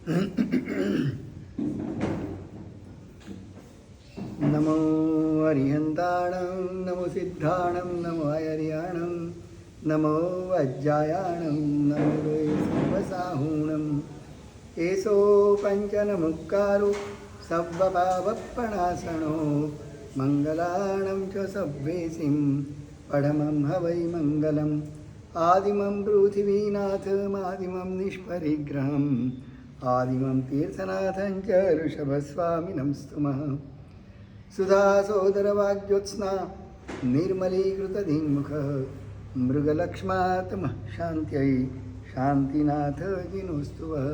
नमो अरिहन्ताणं नमो सिद्धाणं नमो अयर्याणं नमो वज्जायाणं नमो वै सर्वसाहूणम् एषो पञ्चनमुक्कारो सव्वपावप्पणासनो मङ्गलाणं च सव्वेसिं पढमं हवै मङ्गलम् आदिमं पृथिवीनाथमादिमं निष्परिग्रहम् आदिमं तीर्थनाथं च ऋषभस्वामिनं स्तुमः सुधासोदरवाग्योत्स्ना निर्मलीकृतधिङ्मुखः मृगलक्ष्मात्मः शान्त्यै शान्तिनाथ जिनोस्तुवः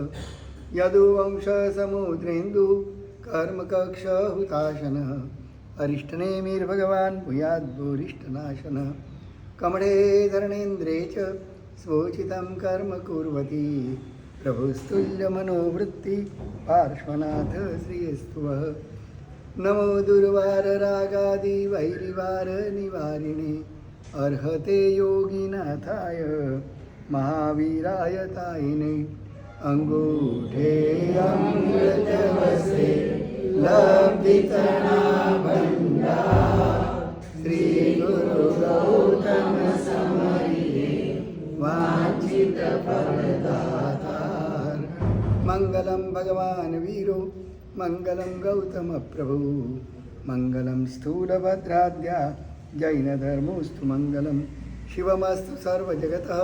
यदुवंशसमुद्रेन्दु कर्मकक्षहुताशनः अरिष्टनेमिर्भगवान् भूयाद्भूरिष्टनाशनः कमळे धरणेन्द्रे च स्वोचितं कर्म कुर्वती प्रभुस्तुल्यमनोवृत्ति पार्श्वनाथ श्रियस्तुवः नमो दुर्वाररागादि वैरिवार निवारिणे अर्हते योगिनाथाय महावीराय तायिने अंगूठे अमृतवसे लब्धितनाभण्डा श्री गुरु गौतम समरिये वाञ्छित फलदातार मंगलम भगवान वीरो मंगलम गौतम प्रभु मंगलम स्थूलभद्राद्या जैनधर्मोस्तु मंगलम शिवमस्तु सर्वजगतः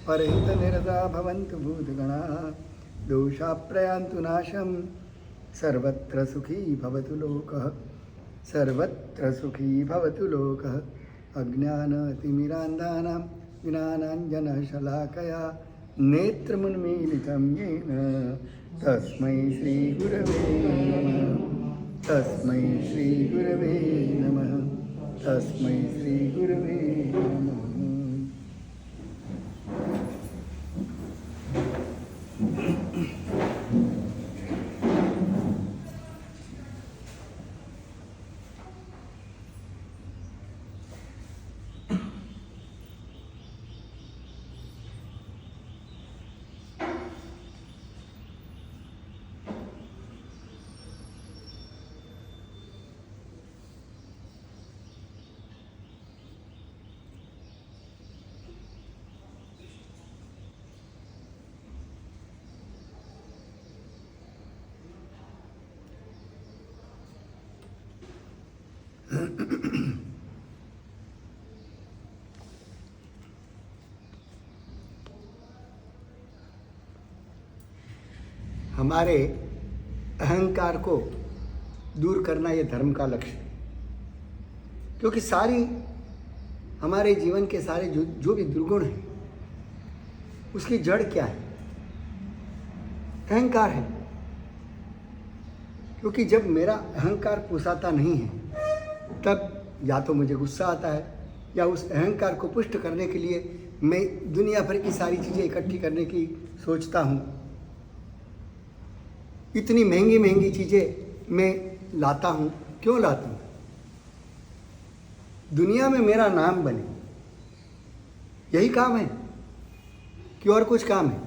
परहितनिरता भवन्तु भूतगणाः दोषाप्रयान्तु नाशं सर्वत्र सुखी भवतु लोकः सर्वत्र सुखी भवतु लोकः अज्ञानतिमिरान्धानां ज्ञानाञ्जनशलाकया नेत्रमुन्मीलितं येन तस्मै श्रीगुरवे नमः तस्मै श्रीगुरवे नमः तस्मै श्रीगुरवे नमः। हमारे अहंकार को दूर करना ये धर्म का लक्ष्य है, क्योंकि सारी हमारे जीवन के सारे जो भी दुर्गुण हैं उसकी जड़ क्या है? अहंकार है। क्योंकि जब मेरा अहंकार पुसाता नहीं है तब या तो मुझे गुस्सा आता है या उस अहंकार को पुष्ट करने के लिए मैं दुनिया भर की सारी चीज़ें इकट्ठी करने की सोचता हूँ। इतनी महंगी महंगी चीज़ें मैं लाता हूँ। क्यों लाता हूँ? दुनिया में मेरा नाम बने, यही काम है कि और कुछ काम है?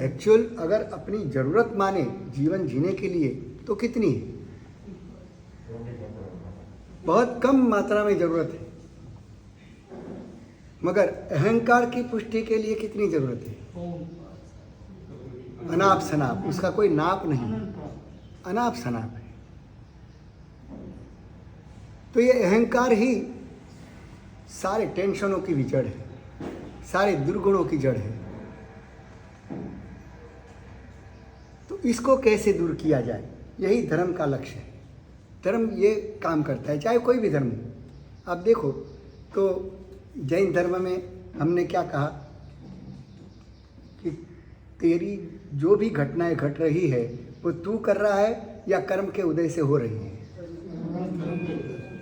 एक्चुअल अगर अपनी ज़रूरत माने जीवन जीने के लिए तो कितनी है? बहुत कम मात्रा में ज़रूरत है। मगर अहंकार की पुष्टि के लिए कितनी ज़रूरत है? अनाप शनाप, उसका कोई नाप नहीं, अनाप शनाप है। तो ये अहंकार ही सारे टेंशनों की भी जड़ है, सारे दुर्गुणों की जड़ है। तो इसको कैसे दूर किया जाए, यही धर्म का लक्ष्य है। धर्म ये काम करता है, चाहे कोई भी धर्म हो। आप देखो तो जैन धर्म में हमने क्या कहा कि तेरी जो भी घटनाएं घट रही है वो तू कर रहा है या कर्म के उदय से हो रही है।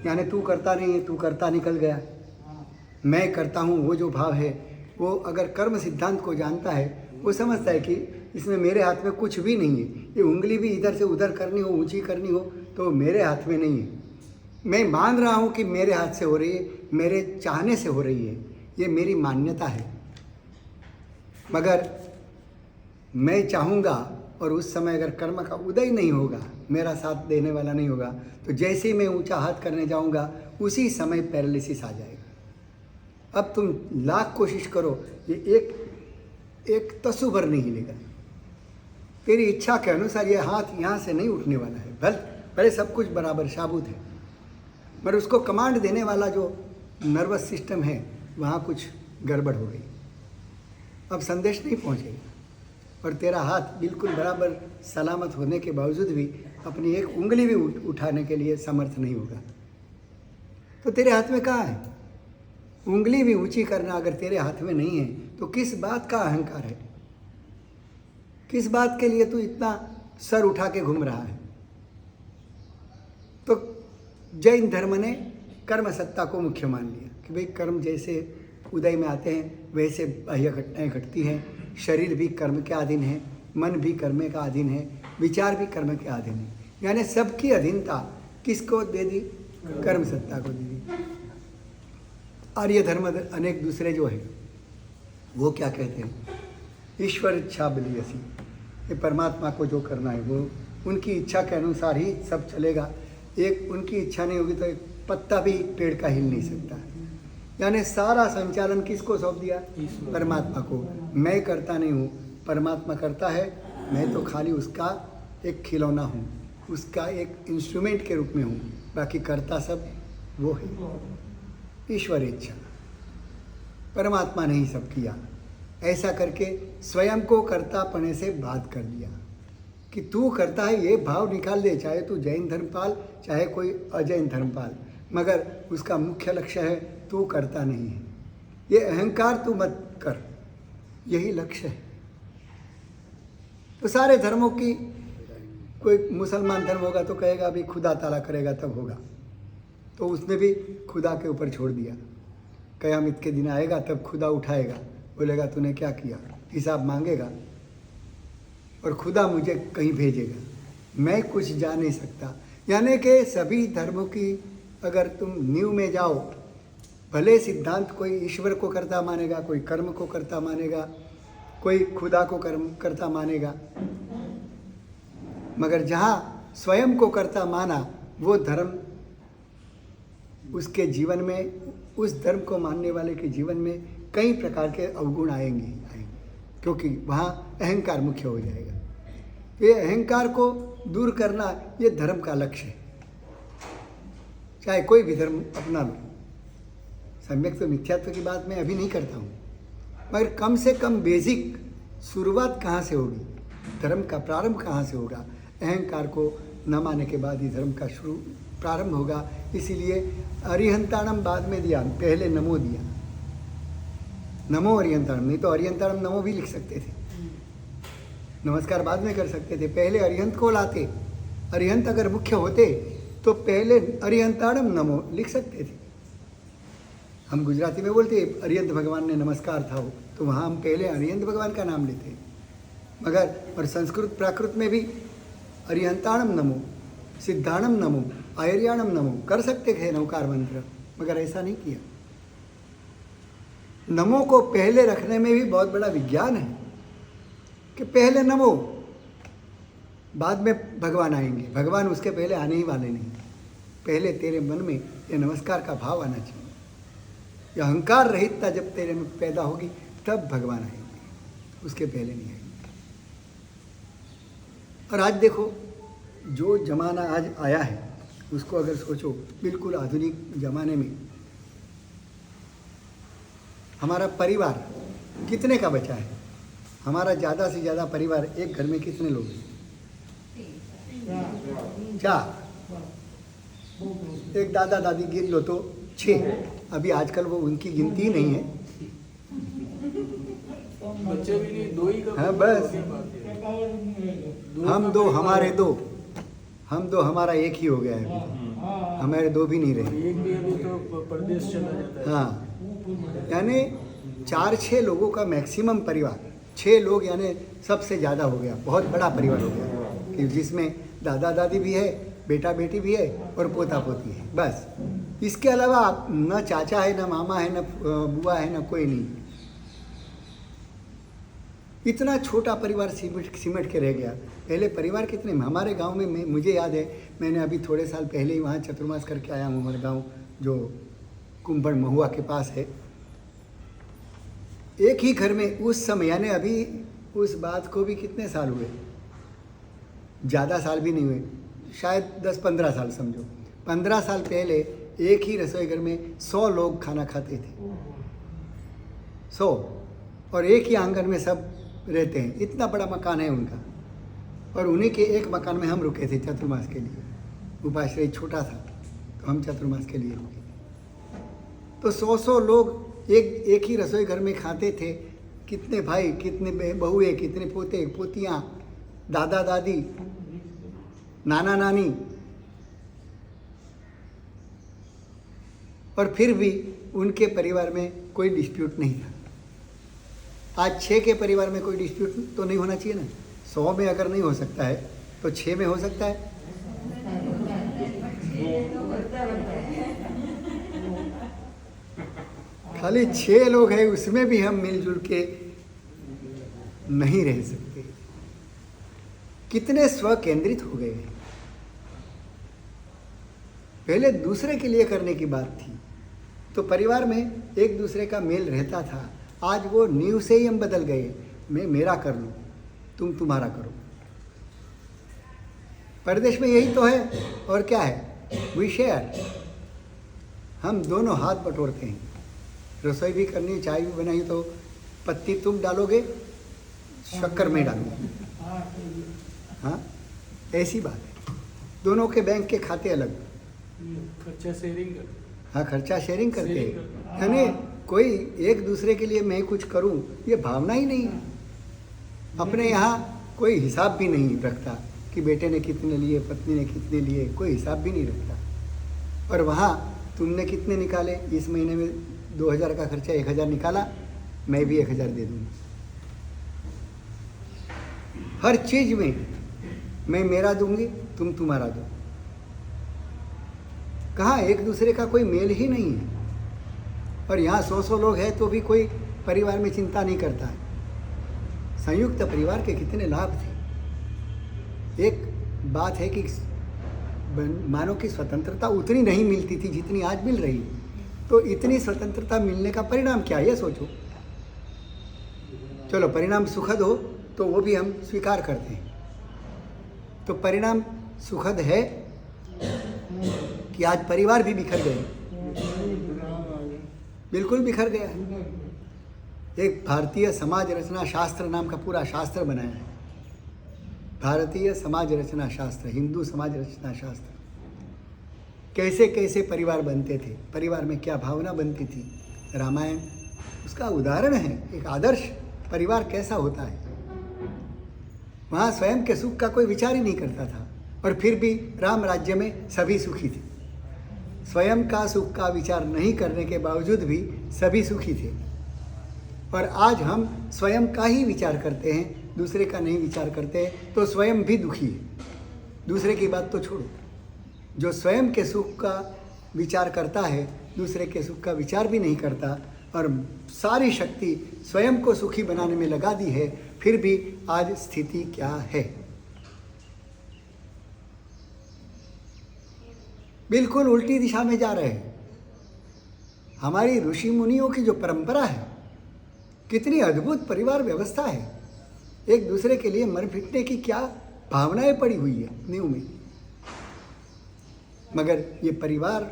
यानी तू करता नहीं है, तू करता निकल गया। मैं करता हूँ, वो जो भाव है वो अगर कर्म सिद्धांत को जानता है वो समझता है कि इसमें मेरे हाथ में कुछ भी नहीं है। ये उंगली भी इधर से उधर करनी हो, ऊंची करनी हो तो मेरे हाथ में नहीं है। मैं मान रहा हूँ कि मेरे हाथ से हो रही है, मेरे चाहने से हो रही है, ये मेरी मान्यता है। मगर मैं चाहूँगा और उस समय अगर कर्म का उदय नहीं होगा, मेरा साथ देने वाला नहीं होगा, तो जैसे ही मैं ऊंचा हाथ करने जाऊंगा उसी समय पैरालिसिस आ जाएगा। अब तुम लाख कोशिश करो, ये एक तसु भर नहीं हिलेगा। तेरी इच्छा के अनुसार ये हाथ यहाँ से नहीं उठने वाला है। भले सब कुछ बराबर शाबुत है, पर उसको कमांड देने वाला जो नर्वस सिस्टम है वहाँ कुछ गड़बड़ हो गई। अब संदेश नहीं पहुँचेगा और तेरा हाथ बिल्कुल बराबर सलामत होने के बावजूद भी अपनी एक उंगली भी उठाने के लिए समर्थ नहीं होगा। तो तेरे हाथ में कहाँ है? उंगली भी ऊंची करना अगर तेरे हाथ में नहीं है तो किस बात का अहंकार है? किस बात के लिए तू इतना सर उठा के घूम रहा है? तो जैन धर्म ने कर्म सत्ता को मुख्य मान लिया कि भाई कर्म जैसे उदय में आते हैं वैसे बाह्य घटनाएं घटती हैं। शरीर भी कर्म के अधीन है, मन भी कर्म का अधीन है, विचार भी कर्म के अधीन है। यानी सबकी अधीनता किसको दे दी? कर्म सत्ता को दे दी। आर्य धर्म अनेक दूसरे जो है वो क्या कहते हैं? ईश्वर इच्छा बलियसी, ये परमात्मा को जो करना है वो उनकी इच्छा के अनुसार ही सब चलेगा। एक उनकी इच्छा नहीं होगी तो एक पत्ता भी पेड़ का हिल नहीं सकता। यानी सारा संचालन किसको सौंप दिया? परमात्मा को। मैं करता नहीं हूँ, परमात्मा करता है। मैं तो खाली उसका एक खिलौना हूँ, उसका एक इंस्ट्रूमेंट के रूप में हूँ, बाकी करता सब वो है। ईश्वर इच्छा, परमात्मा ने ही सब किया। ऐसा करके स्वयं को कर्तापने से बात कर दिया कि तू करता है, ये भाव निकाल दे, चाहे तू जैन धर्मपाल चाहे कोई अजैन धर्मपाल, मगर उसका मुख्य लक्ष्य है तू करता नहीं है। ये अहंकार तू मत कर, यही लक्ष्य है। तो सारे धर्मों की, कोई मुसलमान धर्म होगा तो कहेगा अभी खुदा ताला करेगा तब होगा, तो उसने भी खुदा के ऊपर छोड़ दिया। कयामत के दिन आएगा तब खुदा उठाएगा, बोलेगा तूने क्या किया, हिसाब मांगेगा और खुदा मुझे कहीं भेजेगा, मैं कुछ जा नहीं सकता। यानी कि सभी धर्मों की अगर तुम नींव में जाओ, भले सिद्धांत कोई ईश्वर को करता मानेगा, कोई कर्म को करता मानेगा, कोई खुदा को कर्म करता मानेगा, मगर जहाँ स्वयं को करता माना वो धर्म उसके जीवन में, उस धर्म को मानने वाले के जीवन में कई प्रकार के अवगुण आएंगे, क्योंकि वहाँ अहंकार मुख्य हो जाएगा। तो ये अहंकार को दूर करना ये धर्म का लक्ष्य है। चाहे कोई भी धर्म अपना लो, सम्यक तो मिथ्यात्व की बात मैं अभी नहीं करता हूँ, मगर कम से कम बेसिक शुरुआत कहाँ से होगी, धर्म का प्रारंभ कहाँ से होगा? अहंकार को न मानने के बाद ही धर्म का शुरू प्रारंभ होगा। इसीलिए अरिहंताणम बाद में दिया, पहले नमो दिया। नमो अरिहंताणम, नहीं तो अरिहंताणम नमो भी लिख सकते थे, नमस्कार बाद में कर सकते थे, पहले अरिहंत को लाते। अरिहंत अगर मुख्य होते तो पहले अरिहंताणम नमो लिख सकते थे। हम गुजराती में बोलते अरिहंत भगवान ने नमस्कार था वो, तो वहाँ हम पहले अरिहंत भगवान का नाम लेते। मगर और संस्कृत प्राकृत में भी अरिहंताणम नमो, सिद्धाणम नमो, आयर्याणम नमो कर सकते थे नवकार मंत्र, मगर ऐसा नहीं किया। नमो को पहले रखने में भी बहुत बड़ा विज्ञान है कि पहले नमो, बाद में भगवान आएंगे। भगवान उसके पहले आने ही वाले नहीं, पहले तेरे मन में ये नमस्कार का भाव आना चाहिए। यह अहंकार रहितता जब तेरे में पैदा होगी तब भगवान आएंगे, उसके पहले नहीं आएंगे। और आज देखो जो जमाना आज आया है उसको अगर सोचो, बिल्कुल आधुनिक जमाने में हमारा परिवार कितने का बचा है? हमारा ज़्यादा से ज़्यादा परिवार, एक घर में कितने लोग हैं? 4। एक दादा दादी गिन लो तो 6। अभी आजकल वो उनकी गिनती ही नहीं है। बच्चे भी नहीं, 2 ही का। हाँ बस, हम 2 हमारे 2, हम 2 हमारा 1 ही हो गया है अभी, हमारे 2 भी नहीं रहे। एक भी अभी तो परदेश चला जाता है। हाँ, यानी 4-6 लोगों का मैक्सिमम परिवार, 6 लोग यानी सबसे ज़्यादा हो गया, बहुत बड़ा परिवार हो गया कि जिसमें दादा दादी भी है, बेटा बेटी भी है और पोता पोती है। बस इसके अलावा न चाचा है, न मामा है, न बुआ है, न कोई नहीं। इतना छोटा परिवार सिमट सिमट के रह गया। पहले परिवार कितने, हमारे गांव में मुझे याद है, मैंने अभी थोड़े साल पहले ही वहाँ चतुर्मास करके आया हूँ। हमारे गांव जो कुंभड़ महुआ के पास है, एक ही घर में उस समय, यानी अभी उस बात को भी कितने साल हुए, ज़्यादा साल भी नहीं हुए, शायद 10-15 साल समझो। 15 साल पहले एक ही रसोई घर में 100 लोग खाना खाते थे, 100, और एक ही आंगन में सब रहते हैं। इतना बड़ा मकान है उनका, और उन्हीं के एक मकान में हम रुके थे चतुर्मास के लिए। उपाश्रय छोटा था तो हम चतुर्मास के लिए रुके। तो 100 लोग एक ही रसोई घर में खाते थे। कितने भाई, कितने बहुएं, कितने पोते पोतियाँ, दादा दादी, नाना नानी, और फिर भी उनके परिवार में कोई डिस्प्यूट नहीं था। आज 6 के परिवार में कोई डिस्प्यूट तो नहीं होना चाहिए ना। 100 में अगर नहीं हो सकता है तो 6 में हो सकता है। खाली 6 लोग हैं, उसमें भी हम मिलजुल के नहीं रह सकते। कितने स्व केंद्रित हो गए। पहले दूसरे के लिए करने की बात थी तो परिवार में एक दूसरे का मेल रहता था। आज वो नींव से ही हम बदल गए। मैं मेरा कर लूँ, तुम तुम्हारा करो। परदेश में यही तो है, और क्या है, वी शेयर। हम दोनों हाथ बटोरते हैं। रसोई भी करनी, चाय भी बनाई तो पत्ती तुम डालोगे, शक्कर में डालूंगी। हाँ, ऐसी बात है। दोनों के बैंक के खाते अलग, खर्चा शेयरिंग कर। हाँ, खर्चा शेयरिंग करते हैं। यानी कोई एक दूसरे के लिए मैं कुछ करूं, ये भावना ही नहीं है। अपने यहाँ कोई हिसाब भी नहीं रखता कि बेटे ने कितने लिए, पत्नी ने कितने लिए, कोई हिसाब भी नहीं रखता। और वहाँ तुमने कितने निकाले, इस महीने में 2000 का खर्चा 1000 निकाला, मैं भी 1000 दे दूँगा। हर चीज़ में मैं मेरा दूंगी, तुम तुम्हारा दो। कहाँ, एक दूसरे का कोई मेल ही नहीं है। और यहाँ 100 लोग हैं तो भी कोई परिवार में चिंता नहीं करता है। संयुक्त परिवार के कितने लाभ थे। एक बात है कि मानव की स्वतंत्रता उतनी नहीं मिलती थी जितनी आज मिल रही है। तो इतनी स्वतंत्रता मिलने का परिणाम क्या है, ये सोचो। चलो, परिणाम सुखद हो तो वो भी हम स्वीकार करते हैं। तो परिणाम सुखद है कि आज परिवार भी बिखर गए, बिल्कुल बिखर गया है। एक भारतीय समाज रचना शास्त्र नाम का पूरा शास्त्र बनाया है। भारतीय समाज रचना शास्त्र, हिंदू समाज रचना शास्त्र। कैसे कैसे परिवार बनते थे, परिवार में क्या भावना बनती थी, रामायण उसका उदाहरण है। एक आदर्श परिवार कैसा होता है। वहाँ स्वयं के सुख का कोई विचार ही नहीं करता था, और फिर भी राम राज्य में सभी सुखी थे। स्वयं का सुख का विचार नहीं करने के बावजूद भी सभी सुखी थे। और आज हम स्वयं का ही विचार करते हैं, दूसरे का नहीं विचार करते हैं, तो स्वयं भी दुखी है। दूसरे की बात तो छोड़ो, जो स्वयं के सुख का विचार करता है, दूसरे के सुख का विचार भी नहीं करता, और सारी शक्ति स्वयं को सुखी बनाने में लगा दी है, फिर भी आज स्थिति क्या है। बिल्कुल उल्टी दिशा में जा रहे हैं। हमारी ऋषि मुनियों की जो परंपरा है, कितनी अद्भुत परिवार व्यवस्था है। एक दूसरे के लिए मर फिटने की क्या भावनाएं पड़ी हुई है नींव में। मगर ये परिवार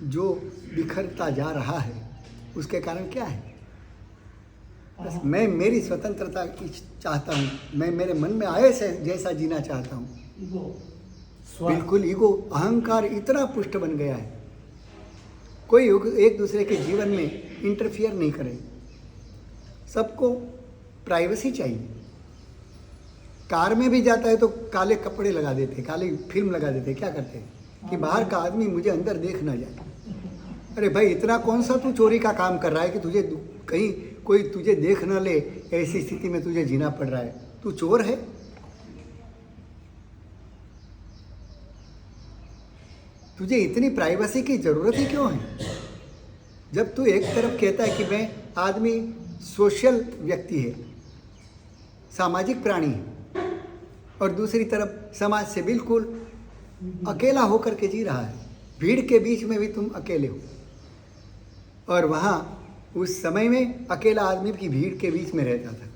जो बिखरता जा रहा है, उसके कारण क्या है। बस मैं मेरी स्वतंत्रता की चाहता हूँ, मैं मेरे मन में आए से जैसा जीना चाहता हूँ। बिल्कुल ईगो, अहंकार इतना पुष्ट बन गया है। कोई एक दूसरे के जीवन में इंटरफियर नहीं करे। सबको प्राइवेसी चाहिए। कार में भी जाता है तो काले कपड़े लगा देते, काली फिल्म लगा देते। क्या करते हैं कि बाहर का आदमी मुझे अंदर देख ना जाए। अरे भाई, इतना कौन सा तू चोरी का काम कर रहा है कि तुझे कहीं कोई तुझे देख ना ले, ऐसी स्थिति में तुझे जीना पड़ रहा है। तू चोर है। तुझे इतनी प्राइवेसी की ज़रूरत ही क्यों है। जब तू एक तरफ कहता है कि मैं आदमी सोशल व्यक्ति है, सामाजिक प्राणी है और दूसरी तरफ समाज से बिल्कुल अकेला होकर के जी रहा है। भीड़ के बीच में भी तुम अकेले हो। और वहाँ उस समय में अकेला आदमी की भीड़ के बीच में रहता था,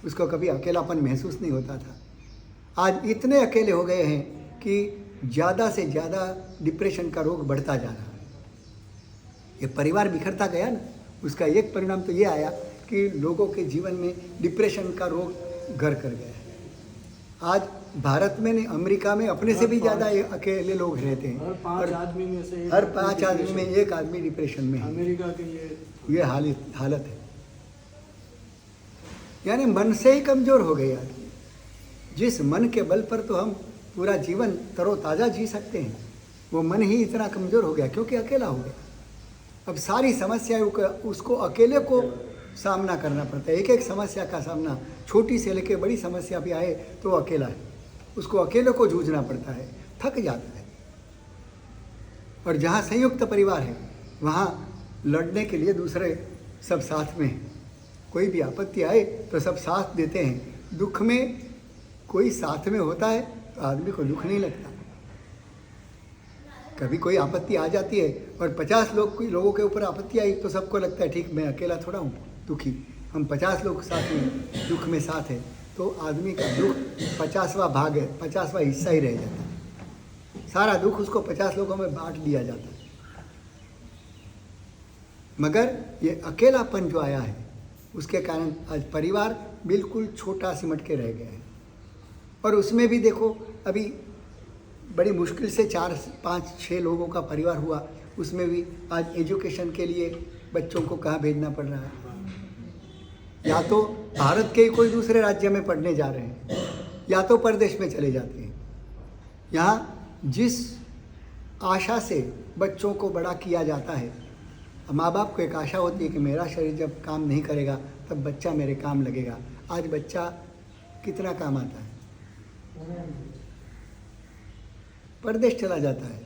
उसको कभी अकेलापन महसूस नहीं होता था। आज इतने अकेले हो गए हैं कि ज़्यादा से ज़्यादा डिप्रेशन का रोग बढ़ता जा रहा है। ये परिवार बिखरता गया ना, उसका एक परिणाम तो ये आया कि लोगों के जीवन में डिप्रेशन का रोग घर कर गया है। आज भारत में नहीं, अमेरिका में अपने से भी ज़्यादा अकेले लोग रहते हैं। हर 5 आदमी में से हर 5 आदमी में एक आदमी डिप्रेशन में है। अमेरिका के ये हालत है। यानी मन से ही कमज़ोर हो गए आदमी। जिस मन के बल पर तो हम पूरा जीवन तरोताज़ा जी सकते हैं, वो मन ही इतना कमज़ोर हो गया क्योंकि अकेला हो गया। अब सारी समस्याएं उसको अकेले को सामना करना पड़ता है। एक एक समस्या का सामना, छोटी से लेकर बड़ी समस्या भी आए तो अकेला है, उसको अकेले को जूझना पड़ता है, थक जाता है। और जहाँ संयुक्त परिवार है वहाँ लड़ने के लिए दूसरे सब साथ में हैं। कोई भी आपत्ति आए तो सब साथ देते हैं। दुख में कोई साथ में होता है तो आदमी को दुख नहीं लगता। कभी कोई आपत्ति आ जाती है और 50 लोगों के ऊपर आपत्ति आई तो सबको लगता है ठीक, मैं अकेला थोड़ा हूँ दुखी, हम 50 लोग साथ में दुख में साथ हैं, तो आदमी का दुख 50वां भाग है, 50वां हिस्सा ही रह जाता है। सारा दुख उसको 50 लोगों में बांट दिया जाता है। मगर ये अकेलापन जो आया है उसके कारण आज परिवार बिल्कुल छोटा सिमट के रह गया है। और उसमें भी देखो, अभी बड़ी मुश्किल से 4, 5, 6 लोगों का परिवार हुआ, उसमें भी आज एजुकेशन के लिए बच्चों को कहाँ भेजना पड़ रहा है। या तो भारत के कोई दूसरे राज्य में पढ़ने जा रहे हैं या तो परदेश में चले जाते हैं। यहाँ जिस आशा से बच्चों को बड़ा किया जाता है, माँ बाप को एक आशा होती है कि मेरा शरीर जब काम नहीं करेगा तब बच्चा मेरे काम लगेगा। आज बच्चा कितना काम आता है, परदेश चला जाता है,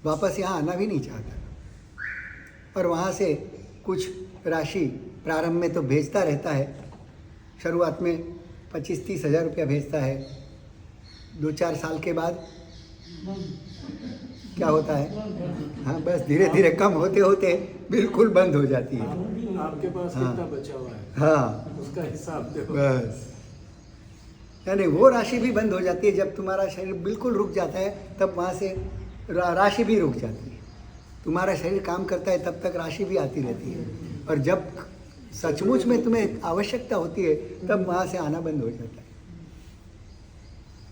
वापस यहाँ आना भी नहीं चाहता। और वहाँ से कुछ राशि प्रारंभ में तो भेजता रहता है, शुरुआत में 25-30 हज़ार रुपया भेजता है। 2-4 साल के बाद क्या होता है, हाँ बस धीरे धीरे कम होते होते बिल्कुल बंद हो जाती है। आपके पास कितना बचा हुआ है, हाँ उसका हिसाब दो बस। यानी वो राशि भी बंद हो जाती है। जब तुम्हारा शरीर बिल्कुल रुक जाता है तब वहाँ से राशि भी रुक जाती है। तुम्हारा शरीर काम करता है तब तक राशि भी आती रहती है, और जब सचमुच में तुम्हें आवश्यकता होती है तब वहाँ से आना बंद हो जाता है।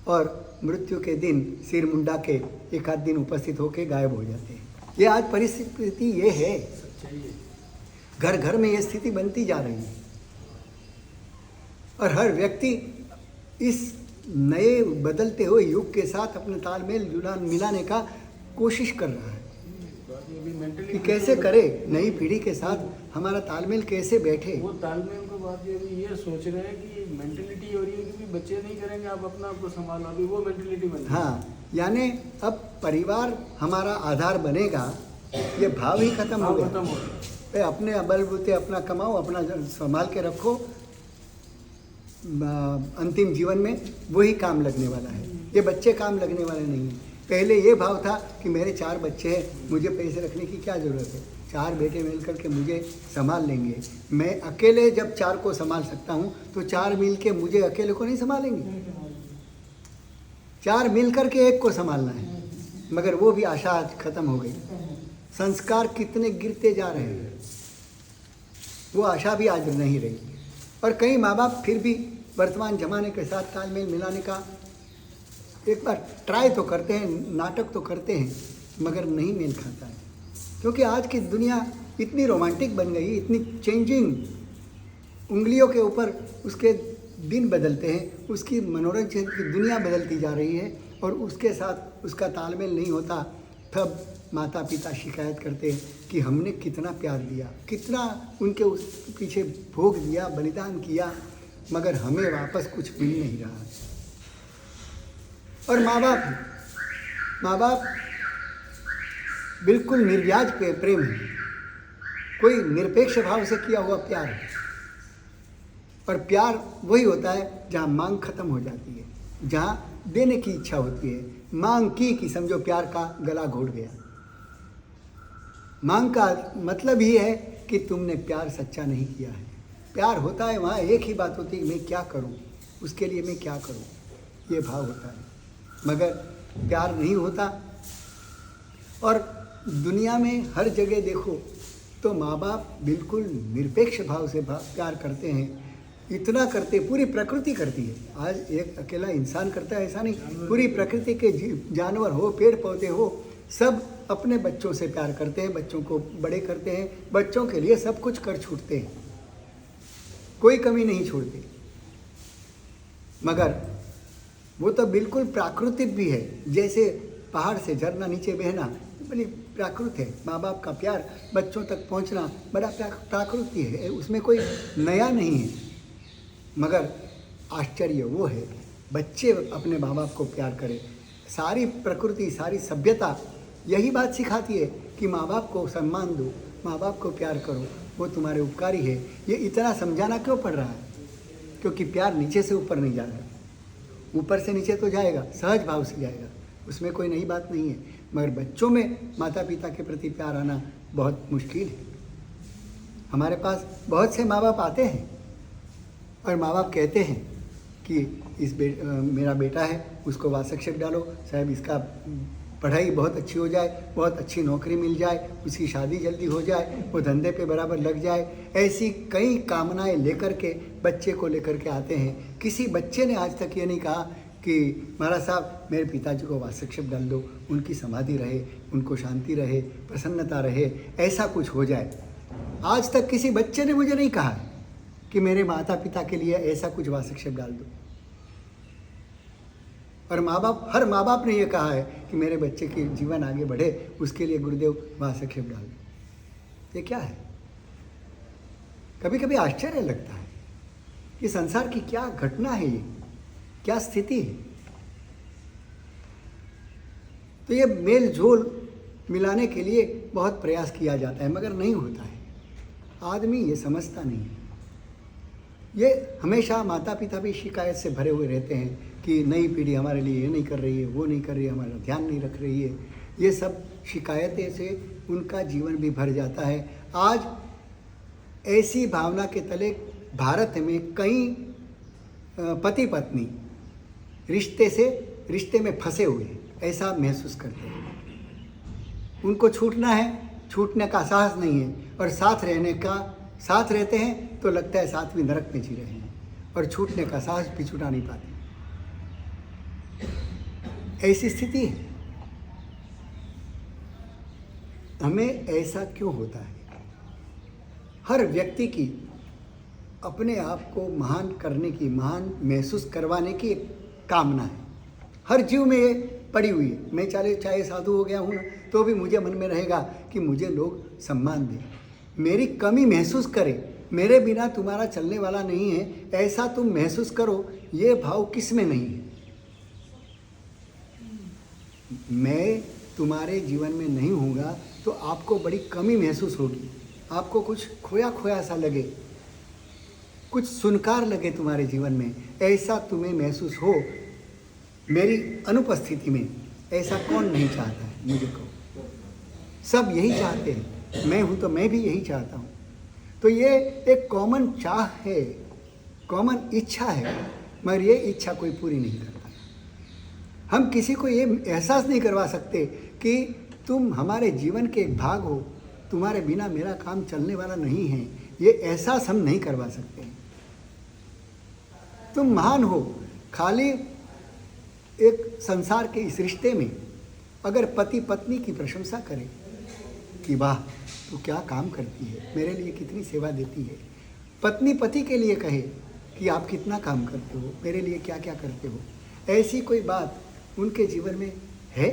और मृत्यु के दिन सिर मुंडा के एक आध दिन उपस्थित होकर गायब हो जाते हैं। ये आज परिस्थिति ये है, घर घर में ये स्थिति बनती जा रही है। और हर व्यक्ति इस नए बदलते हुए युग के साथ अपने तालमेल मिलाने का कोशिश कर रहा है कि कैसे करे, नई पीढ़ी के साथ हमारा तालमेल कैसे बैठे। वो तालमेल को बात ये सोच रहे हैं कि मेंटलिटी हो रही है कि बच्चे नहीं करेंगे, आप अपना आपको संभालो, अभी वो मेंटलिटी बन रही है। हाँ, यानी अब परिवार हमारा आधार बनेगा, ये भाव ही खत्म हो गया। अपने बलबूते अपना कमाओ, अपना संभाल के रखो, अंतिम जीवन में वही काम लगने वाला है। ये बच्चे काम लगने वाले नहीं हैं। पहले ये भाव था कि मेरे 4 बच्चे हैं, मुझे पैसे रखने की क्या ज़रूरत है, 4 बेटे मिल कर के मुझे संभाल लेंगे। मैं अकेले जब 4 को संभाल सकता हूँ तो 4 मिल के मुझे अकेले को नहीं संभालेंगे। 4 मिल कर के एक को संभालना है, मगर वो भी आशा आज खत्म हो गई। संस्कार कितने गिरते जा रहे हैं, वो आशा भी आज नहीं रही। और कई माँ बाप फिर भी वर्तमान ज़माने के साथ तालमेल मिलाने का एक बार ट्राई तो करते हैं, नाटक तो करते हैं, मगर नहीं मेल खाता है। क्योंकि आज की दुनिया इतनी रोमांटिक बन गई, इतनी चेंजिंग, उंगलियों के ऊपर उसके दिन बदलते हैं, उसकी मनोरंजन की दुनिया बदलती जा रही है, और उसके साथ उसका तालमेल नहीं होता। तब माता पिता शिकायत करते हैं कि हमने कितना प्यार दिया, कितना उनके उस पीछे भोग दिया, बलिदान किया, मगर हमें वापस कुछ मिल नहीं रहा। और माँ बाप बिल्कुल निर्व्याज प्रेम है, कोई निरपेक्ष भाव से किया हुआ प्यार है। और प्यार वही होता है जहाँ मांग खत्म हो जाती है, जहाँ देने की इच्छा होती है। मांग की कि समझो प्यार का गला घोट गया। मांग का मतलब ही है कि तुमने प्यार सच्चा नहीं किया है। प्यार होता है वहाँ एक ही बात होती है, मैं क्या करूँ, उसके लिए मैं क्या करूँ, ये भाव होता है। मगर प्यार नहीं होता। और दुनिया में हर जगह देखो तो माँ बाप बिल्कुल निरपेक्ष भाव से प्यार करते हैं। इतना करते, पूरी प्रकृति करती है। आज एक अकेला इंसान करता है ऐसा नहीं, पूरी प्रकृति के जानवर हो, पेड़ पौधे हो, सब अपने बच्चों से प्यार करते हैं, बच्चों को बड़े करते हैं, बच्चों के लिए सब कुछ कर छूटते हैं, कोई कमी नहीं छोड़ते। मगर वो तो बिल्कुल प्राकृतिक भी है, जैसे पहाड़ से झरना नीचे बहना बड़ी प्राकृत है। माँ बाप का प्यार बच्चों तक पहुँचना बड़ा प्राकृति है, उसमें कोई नया नहीं है। मगर आश्चर्य वो है बच्चे अपने माँ बाप को प्यार करें। सारी प्रकृति, सारी सभ्यता यही बात सिखाती है कि माँ बाप को सम्मान दो, माँ बाप को प्यार करो, वो तुम्हारे उपकारी है। ये इतना समझाना क्यों पड़ रहा है? क्योंकि प्यार नीचे से ऊपर नहीं जा रहा, ऊपर से नीचे तो जाएगा, सहज भाव से जाएगा, उसमें कोई नई बात नहीं है। मगर बच्चों में माता पिता के प्रति प्यार आना बहुत मुश्किल है। हमारे पास बहुत से माँ बाप आते हैं और माँ बाप कहते हैं कि मेरा बेटा है, उसको वासक्षेप डालो, साहब इसका पढ़ाई बहुत अच्छी हो जाए, बहुत अच्छी नौकरी मिल जाए, उसकी शादी जल्दी हो जाए, वो धंधे पे बराबर लग जाए। ऐसी कई कामनाएं लेकर के बच्चे को लेकर के आते हैं। किसी बच्चे ने आज तक ये नहीं कहा कि महाराज साहब मेरे पिताजी को वासक्षेप डाल दो, उनकी समाधि रहे, उनको शांति रहे, प्रसन्नता रहे, ऐसा कुछ हो जाए। आज तक किसी बच्चे ने मुझे नहीं कहा कि मेरे माता पिता के लिए ऐसा कुछ वासक्षेप डाल दो। और माँ बाप, हर माँ बाप ने यह कहा है कि मेरे बच्चे के जीवन आगे बढ़े, उसके लिए गुरुदेव वासक्षेप डाल दो। ये क्या है? कभी कभी आश्चर्य लगता है कि संसार की क्या घटना है, ये क्या स्थिति है। तो ये मेल जोल मिलाने के लिए बहुत प्रयास किया जाता है, मगर नहीं होता है। आदमी ये समझता नहीं है। ये हमेशा माता पिता भी शिकायत से भरे हुए रहते हैं कि नई पीढ़ी हमारे लिए ये नहीं कर रही है, वो नहीं कर रही है, हमारा ध्यान नहीं रख रही है। ये सब शिकायतें से उनका जीवन भी भर जाता है। आज ऐसी भावना के तले भारत में कई पति पत्नी रिश्ते में फंसे हुए हैं, ऐसा महसूस करते हैं। उनको छूटना है, छूटने का साहस नहीं है, और साथ रहते हैं तो लगता है साथ में नरक में जी रहे हैं, और छूटने का साहस भी छुटा नहीं पाते। ऐसी स्थिति है। हमें ऐसा क्यों होता है? हर व्यक्ति की अपने आप को महान करने की, महान महसूस करवाने की एक कामना है। हर जीव में ये पड़ी हुई है। मैं चाहे साधु हो गया हूँ तो भी मुझे मन में रहेगा कि मुझे लोग सम्मान दें, मेरी कमी महसूस करें, मेरे बिना तुम्हारा चलने वाला नहीं है, ऐसा तुम महसूस करो। ये भाव किस में नहीं है? मैं तुम्हारे जीवन में नहीं होऊंगा तो आपको बड़ी कमी महसूस होगी, आपको कुछ खोया खोया सा लगे, कुछ सुनकार लगे तुम्हारे जीवन में, ऐसा तुम्हें महसूस हो मेरी अनुपस्थिति में। ऐसा कौन नहीं चाहता है? मुझे कहो, सब यही चाहते हैं। मैं हूँ तो मैं भी यही चाहता हूँ। तो ये एक कॉमन चाह है, कॉमन इच्छा है, मगर ये इच्छा कोई पूरी नहीं करता। हम किसी को ये एहसास नहीं करवा सकते कि तुम हमारे जीवन के एक भाग हो, तुम्हारे बिना मेरा काम चलने वाला नहीं है। ये एहसास हम नहीं करवा सकते। तुम महान हो, खाली एक संसार के इस रिश्ते में अगर पति पत्नी की प्रशंसा करे कि वाह तू क्या काम करती है, मेरे लिए कितनी सेवा देती है, पत्नी पति के लिए कहे कि आप कितना काम करते हो, मेरे लिए क्या क्या करते हो, ऐसी कोई बात उनके जीवन में है?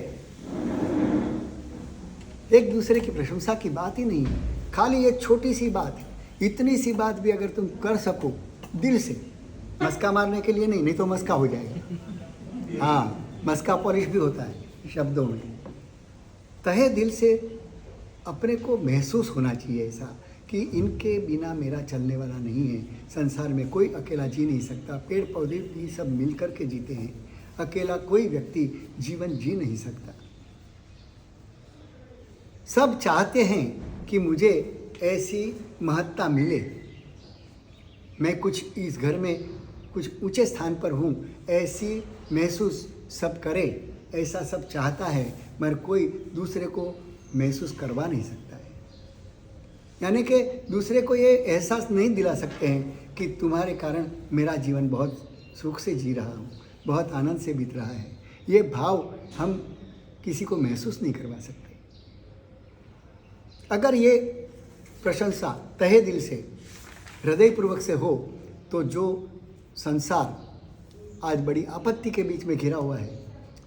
एक दूसरे की प्रशंसा की बात ही नहीं है, खाली ये छोटी सी बात है। इतनी सी बात भी अगर तुम कर सको दिल से, मस्का मारने के लिए नहीं तो मस्का हो जाएगा। हाँ, मस्का पॉलिश भी होता है शब्दों में। तहे दिल से अपने को महसूस होना चाहिए ऐसा कि इनके बिना मेरा चलने वाला नहीं है। संसार में कोई अकेला जी नहीं सकता, पेड़ पौधे भी सब मिल कर के जीते हैं, अकेला कोई व्यक्ति जीवन जी नहीं सकता। सब चाहते हैं कि मुझे ऐसी महत्ता मिले, मैं कुछ इस घर में कुछ ऊंचे स्थान पर हूँ, ऐसी महसूस सब करे, ऐसा सब चाहता है, मगर कोई दूसरे को महसूस करवा नहीं सकता है। यानी कि दूसरे को ये एहसास नहीं दिला सकते हैं कि तुम्हारे कारण मेरा जीवन बहुत सुख से जी रहा हूँ, बहुत आनंद से बीत रहा है। ये भाव हम किसी को महसूस नहीं करवा सकते। अगर ये प्रशंसा तहे दिल से, हृदयपूर्वक से हो, तो जो संसार आज बड़ी आपत्ति के बीच में घिरा हुआ है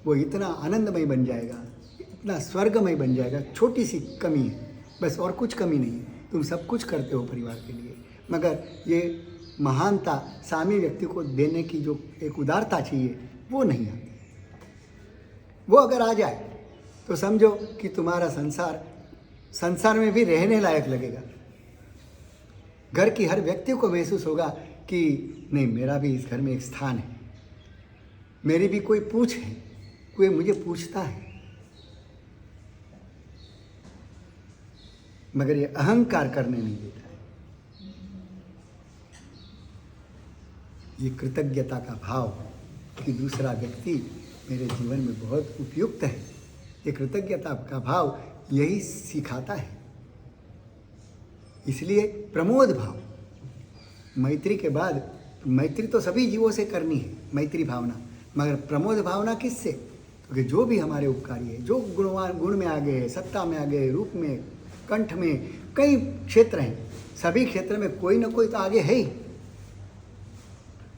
वो इतना आनंदमय बन जाएगा, इतना स्वर्गमय बन जाएगा। छोटी सी कमी है बस, और कुछ कमी नहीं है। तुम सब कुछ करते हो परिवार के लिए, मगर ये महानता सामी व्यक्ति को देने की जो एक उदारता चाहिए वो नहीं आती। वो अगर आ जाए तो समझो कि तुम्हारा संसार में भी रहने लायक लगेगा। घर की हर व्यक्ति को महसूस होगा कि नहीं, मेरा भी इस घर में एक स्थान है, मेरी भी कोई पूछ है, कोई मुझे पूछता है। मगर ये अहंकार करने नहीं देता है। ये कृतज्ञता का भाव कि दूसरा व्यक्ति मेरे जीवन में बहुत उपयुक्त है, ये कृतज्ञता का भाव यही सिखाता है। इसलिए प्रमोद भाव, मैत्री के बाद, मैत्री तो सभी जीवों से करनी है, मैत्री भावना, मगर प्रमोद भावना किससे? क्योंकि जो भी हमारे उपकारी है, जो गुण में आगे है, सत्ता में आगे है, रूप में, कंठ में, कई क्षेत्र हैं, सभी क्षेत्र में कोई ना कोई तो आगे है ही।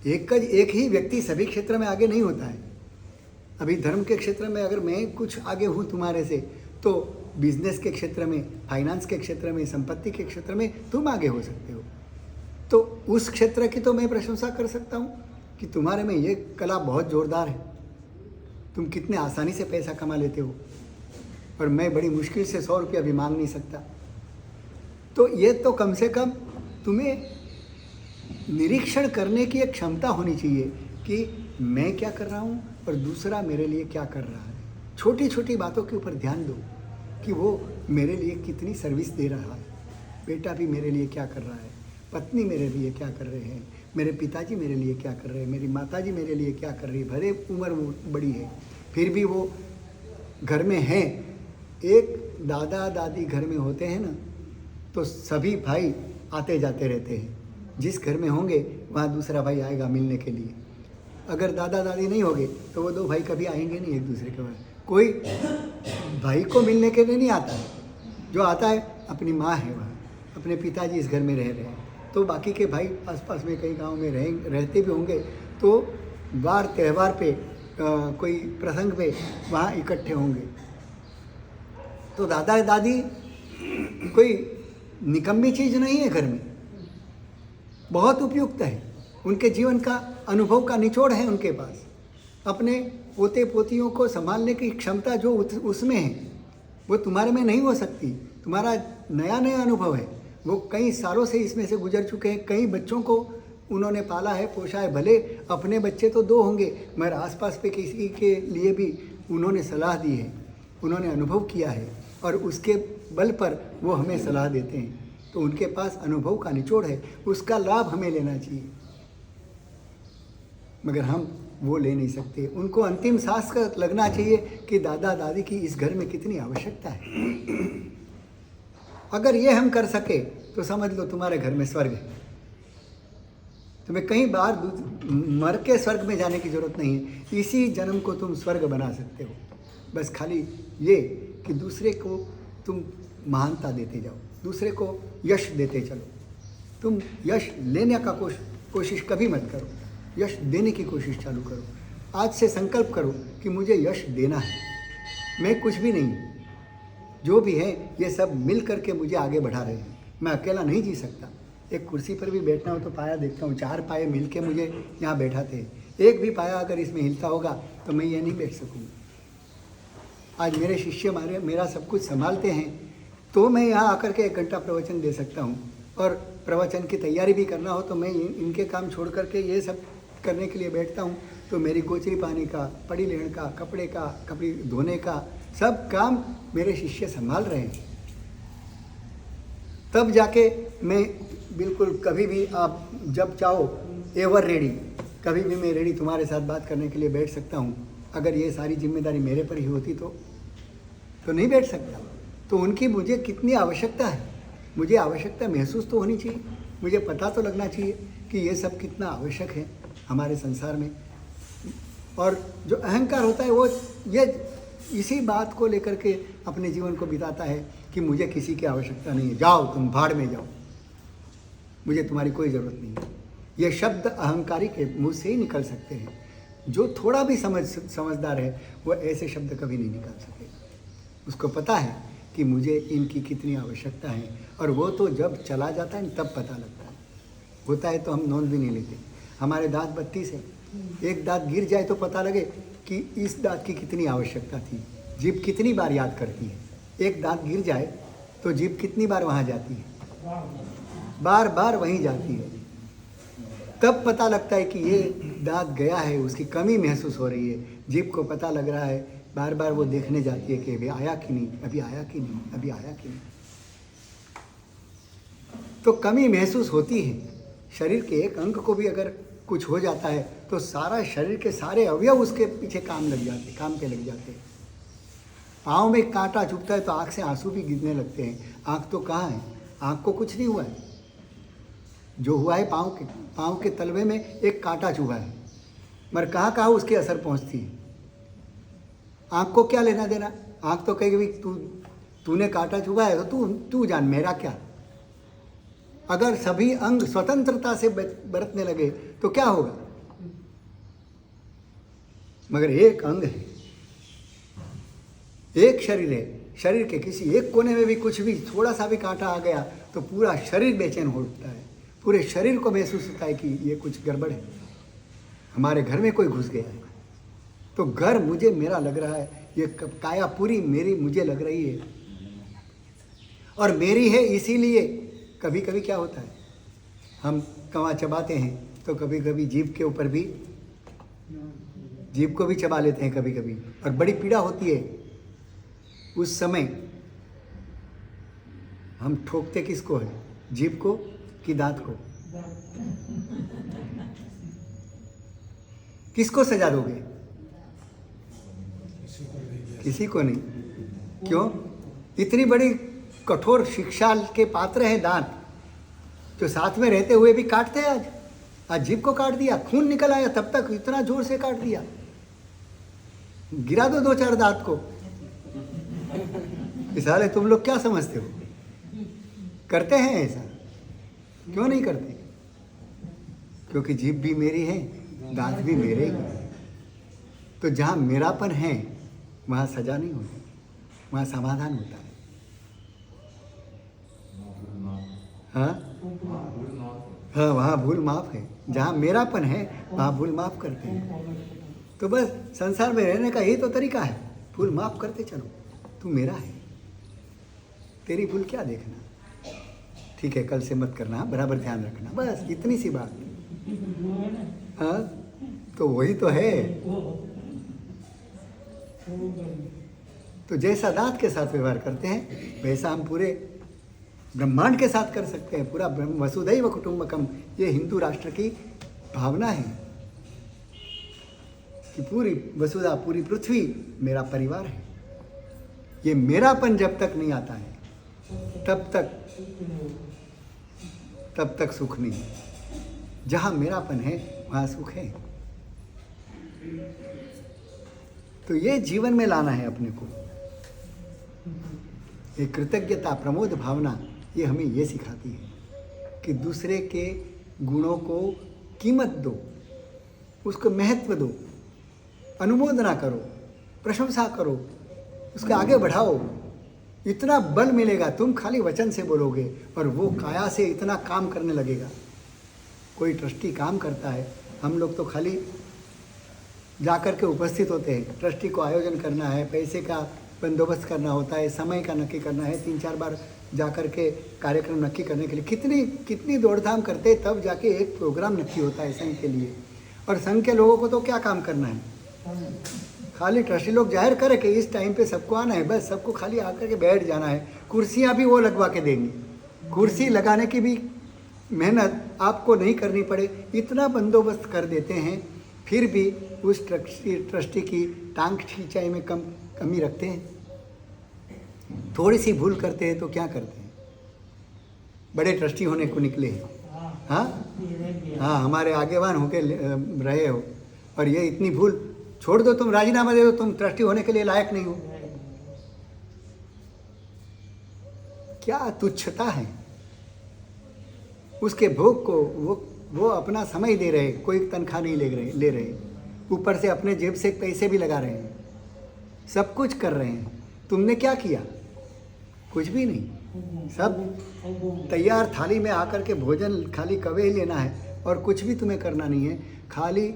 एक ही व्यक्ति सभी क्षेत्र में आगे नहीं होता है। अभी धर्म के क्षेत्र में अगर मैं कुछ आगे हूँ तुम्हारे से, तो बिजनेस के क्षेत्र में, फाइनेंस के क्षेत्र में, संपत्ति के क्षेत्र में तुम आगे हो सकते हो। तो उस क्षेत्र की तो मैं प्रशंसा कर सकता हूँ कि तुम्हारे में ये कला बहुत जोरदार है, तुम कितने आसानी से पैसा कमा लेते हो, और मैं बड़ी मुश्किल से 100 रुपया भी मांग नहीं सकता। तो ये तो कम से कम तुम्हें निरीक्षण करने की एक क्षमता होनी चाहिए कि मैं क्या कर रहा हूँ और दूसरा मेरे लिए क्या कर रहा है। छोटी छोटी बातों के ऊपर ध्यान दो कि वो मेरे लिए कितनी सर्विस दे रहा है, बेटा भी मेरे लिए क्या कर रहा है, पत्नी मेरे लिए क्या कर रहे हैं, मेरे पिताजी मेरे लिए क्या कर रहे हैं, मेरी माताजी मेरे लिए क्या कर रही है। भले उम्र बड़ी है फिर भी वो घर में हैं। एक दादा दादी घर में होते हैं ना, तो सभी भाई आते जाते रहते हैं। जिस घर में होंगे वहाँ दूसरा भाई आएगा मिलने के लिए। अगर दादा दादी नहीं होंगे तो वो 2 भाई कभी आएंगे नहीं एक दूसरे के पास। कोई भाई को मिलने के लिए नहीं आता है, जो आता है अपनी माँ है वहाँ, अपने पिताजी इस घर में रह रहे हैं, तो बाकी के भाई आसपास में कई गांव में रहते भी होंगे, तो बार त्यौहार पे कोई प्रसंग पे वहाँ इकट्ठे होंगे। तो दादा दादी कोई निकम्मी चीज़ नहीं है, घर में बहुत उपयुक्त है। उनके जीवन का अनुभव का निचोड़ है उनके पास। अपने पोते पोतियों को संभालने की क्षमता जो उसमें है वो तुम्हारे में नहीं हो सकती। तुम्हारा नया नया अनुभव है, वो कई सालों से इसमें से गुजर चुके हैं। कई बच्चों को उन्होंने पाला है, पोषा है। भले अपने बच्चे तो 2 होंगे, मगर आसपास पे किसी के लिए भी उन्होंने सलाह दी है, उन्होंने अनुभव किया है, और उसके बल पर वो हमें सलाह देते हैं। तो उनके पास अनुभव का निचोड़ है, उसका लाभ हमें लेना चाहिए, मगर हम वो ले नहीं सकते। उनको अंतिम सांस का लगना चाहिए कि दादा दादी की इस घर में कितनी आवश्यकता है। अगर ये हम कर सके तो समझ लो तुम्हारे घर में स्वर्ग है। तुम्हें कई बार मर के स्वर्ग में जाने की जरूरत नहीं है। इसी जन्म को तुम स्वर्ग बना सकते हो। बस खाली ये कि दूसरे को तुम महानता देते जाओ, दूसरे को यश देते चलो। तुम यश लेने का कोशिश कभी मत करो, यश देने की कोशिश चालू करो। आज से संकल्प करो कि मुझे यश देना है। मैं कुछ भी नहीं, जो भी है ये सब मिल करके मुझे आगे बढ़ा रहे हैं। मैं अकेला नहीं जी सकता। एक कुर्सी पर भी बैठना हो तो पाया देखता हूँ, 4 पाए मिल के मुझे यहाँ बैठाते हैं। एक भी पाया अगर इसमें हिलता होगा तो मैं ये नहीं बैठ सकूँगा। आज मेरे शिष्य मेरा सब कुछ संभालते हैं, तो मैं यहाँ आकर के 1 घंटा प्रवचन दे सकता हूँ। और प्रवचन की तैयारी भी करना हो तो मैं इनके काम छोड़ करके ये सब करने के लिए बैठता हूँ, तो मेरी गोचरी पानी का, पड़ी लेने का, कपड़े धोने का सब काम मेरे शिष्य संभाल रहे हैं। तब जाके मैं बिल्कुल कभी भी आप जब चाहो एवर रेडी, कभी भी मैं रेडी तुम्हारे साथ बात करने के लिए बैठ सकता हूँ। अगर ये सारी जिम्मेदारी मेरे पर ही होती तो नहीं बैठ सकता। तो उनकी मुझे कितनी आवश्यकता है, मुझे आवश्यकता महसूस तो होनी चाहिए, मुझे पता तो लगना चाहिए कि ये सब कितना आवश्यक है हमारे संसार में। और जो अहंकार होता है वो ये इसी बात को लेकर के अपने जीवन को बिताता है कि मुझे किसी की आवश्यकता नहीं है, जाओ तुम भाड़ में जाओ, मुझे तुम्हारी कोई ज़रूरत नहीं है। ये शब्द अहंकारी के मुंह से ही निकल सकते हैं। जो थोड़ा भी समझदार है वो ऐसे शब्द कभी नहीं निकाल सकेगा। उसको पता है कि मुझे इनकी कितनी आवश्यकता है, और वो तो जब चला जाता है तब पता लगता है। होता है तो हम नोट भी नहीं लेते। हमारे दांत 32 है, एक दांत गिर जाए तो पता लगे कि इस दांत की कितनी आवश्यकता थी। जीभ कितनी बार याद करती है, एक दांत गिर जाए तो जीभ कितनी बार वहाँ जाती है, बार बार वहीं जाती है। तब पता लगता है कि ये दांत गया है, उसकी कमी महसूस हो रही है। जीभ को पता लग रहा है, बार बार वो देखने जाती है कि अभी आया कि नहीं, अभी आया कि नहीं, अभी आया कि नहीं। तो कमी महसूस होती है। शरीर के एक अंग को भी अगर कुछ हो जाता है तो सारा शरीर के सारे अवयव उसके पीछे काम पे लग जाते हैं। पाँव में कांटा चुभता है तो आँख से आंसू भी गिरने लगते हैं। आँख तो कहाँ है, आँख को कुछ नहीं हुआ है। जो हुआ है पाँव के तलवे में एक कांटा चुभा है, मगर कहाँ उसकी असर पहुँचती है। आँख को क्या लेना देना। आँख तो कहेगी तूने कांटा चुभा है तो तू जान, मेरा क्या। अगर सभी अंग स्वतंत्रता से बरतने लगे तो क्या होगा। मगर एक अंग है, एक शरीर है, शरीर के किसी एक कोने में भी कुछ भी थोड़ा सा भी कांटा आ गया तो पूरा शरीर बेचैन हो उठता है। पूरे शरीर को महसूस होता है कि ये कुछ गड़बड़ है, हमारे घर में कोई घुस गया है। तो घर मुझे मेरा लग रहा है, ये काया पूरी मेरी मुझे लग रही है, और मेरी है। इसीलिए कभी कभी क्या होता है, हम कवा चबाते हैं तो कभी कभी जीभ के ऊपर भी, जीभ को भी चबा लेते हैं कभी कभी, और बड़ी पीड़ा होती है। उस समय हम ठोकते किसको है, जीभ को कि दांत को। किसको सजा दोगे, किसी को नहीं। क्यों, इतनी बड़ी कठोर शिक्षा के पात्र हैं दांत, जो साथ में रहते हुए भी काटते हैं। आज जीभ को काट दिया, खून निकल आया, तब तक इतना जोर से काट दिया, गिरा दो 2-4 दांत को। साले तुम लोग क्या समझते हो, करते हैं ऐसा? क्यों नहीं करते? क्योंकि जीभ भी मेरी है, दांत भी मेरे हैं। तो जहाँ मेरापन है वहाँ सजा नहीं होती, वहाँ समाधान होता है। हाँ, वहाँ भूल माफ है। जहाँ मेरापन है वहाँ भूल माफ करते हैं। तो बस संसार में रहने का यही तो तरीका है, भूल माफ करते चलो। तू मेरा है, तेरी भूल क्या देखना, ठीक है कल से मत करना, बराबर ध्यान रखना, बस इतनी सी बात। हाँ, तो वही तो है। तो जैसा दांत के साथ व्यवहार करते हैं वैसा हम पूरे ब्रह्मांड के साथ कर सकते हैं। पूरा वसुधैव कुटुंबकम, ये हिंदू राष्ट्र की भावना है कि पूरी वसुधा, पूरी पृथ्वी मेरा परिवार है। ये मेरापन जब तक नहीं आता है तब तक सुख नहीं। जहाँ मेरापन है वहाँ सुख है। तो ये जीवन में लाना है अपने को। ये कृतज्ञता, प्रमोद भावना, ये हमें ये सिखाती है कि दूसरे के गुणों को कीमत दो, उसको महत्व दो, अनुमोदना करो, प्रशंसा करो, उसके आगे बढ़ाओ। इतना बल मिलेगा, तुम खाली वचन से बोलोगे और वो काया से इतना काम करने लगेगा। कोई ट्रस्टी काम करता है, हम लोग तो खाली जाकर के उपस्थित होते हैं। ट्रस्टी को आयोजन करना है, पैसे का बंदोबस्त करना होता है, समय का नक्की करना है, 3-4 बार जा कर के कार्यक्रम नक्की करने के लिए कितनी कितनी दौड़धाम करते हैं, तब जाके एक प्रोग्राम नक्की होता है संघ के लिए। और संघ के लोगों को तो क्या काम करना है, खाली ट्रस्टी लोग जाहिर करें कि इस टाइम पे सबको आना है, बस सबको खाली आकर के बैठ जाना है। कुर्सियाँ भी वो लगवा के देंगे, कुर्सी लगाने की भी मेहनत आपको नहीं करनी पड़े, इतना बंदोबस्त कर देते हैं। फिर भी उस ट्रस्टी की टांग खींचाई में कमी रखते हैं। थोड़ी सी भूल करते हैं तो क्या करते हैं, बड़े ट्रस्टी होने को निकले हैं। हाँ, हमारे आगेवान होके रहे हो, और ये इतनी भूल, छोड़ दो, तुम राजीनामा दे दो, तुम ट्रस्टी होने के लिए लायक नहीं हो। क्या तुच्छता है। उसके भोग को वो अपना समय दे रहे, कोई तनख्वाह नहीं ले रहे, ऊपर से अपने जेब से पैसे भी लगा रहे हैं, सब कुछ कर रहे हैं। तुमने क्या किया, कुछ भी नहीं। सब तैयार थाली में आकर के भोजन खाली कवे ही लेना है, और कुछ भी तुम्हें करना नहीं है, खाली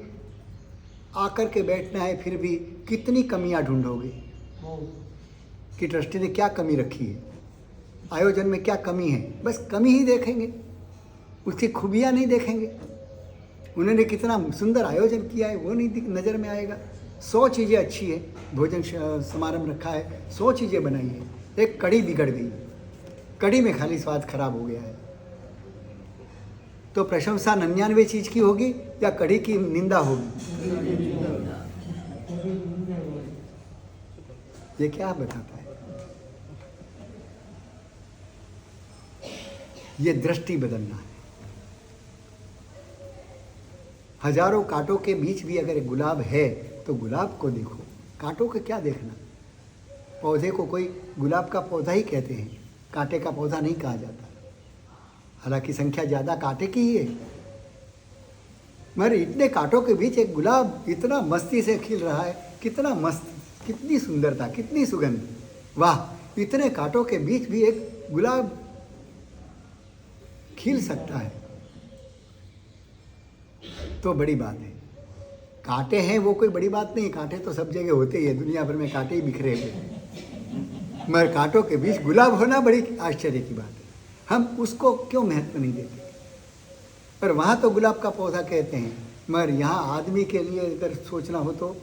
आकर के बैठना है। फिर भी कितनी कमियां ढूंढोगे कि ट्रस्टी ने क्या कमी रखी है, आयोजन में क्या कमी है, बस कमी ही देखेंगे, उसकी खूबियां नहीं देखेंगे। उन्होंने कितना सुंदर आयोजन किया है वो नहीं नज़र में आएगा। 100 चीज़ें अच्छी है, भोजन समारंभ रखा है, 100 चीज़ें बनाई है, एक कड़ी बिगड़ गई, कड़ी में खाली स्वाद खराब हो गया है। तो प्रशंसा 99 चीज़ की होगी या कड़ी की निंदा होगी, ये क्या बताता है। ये दृष्टि बदलना है। हजारों कांटों के बीच भी अगर गुलाब है तो गुलाब को देखो, कांटों को क्या देखना। पौधे को कोई गुलाब का पौधा ही कहते हैं, कांटे का पौधा नहीं कहा जाता, हालांकि संख्या ज़्यादा कांटे की ही है। मगर इतने कांटों के बीच एक गुलाब इतना मस्ती से खिल रहा है, कितना मस्त, कितनी सुंदरता, कितनी सुगंध, वाह। इतने कांटों के बीच भी एक गुलाब खिल सकता है तो बड़ी बात है। कांटे हैं वो कोई बड़ी बात नहीं, कांटे तो सब जगह होते ही है, दुनिया भर में कांटे ही बिखरे हुए, मगर कांटों के बीच गुलाब होना बड़ी आश्चर्य की बात है। हम उसको क्यों महत्व नहीं देते। पर वहाँ तो गुलाब का पौधा कहते हैं, मगर यहाँ आदमी के लिए अगर सोचना हो तो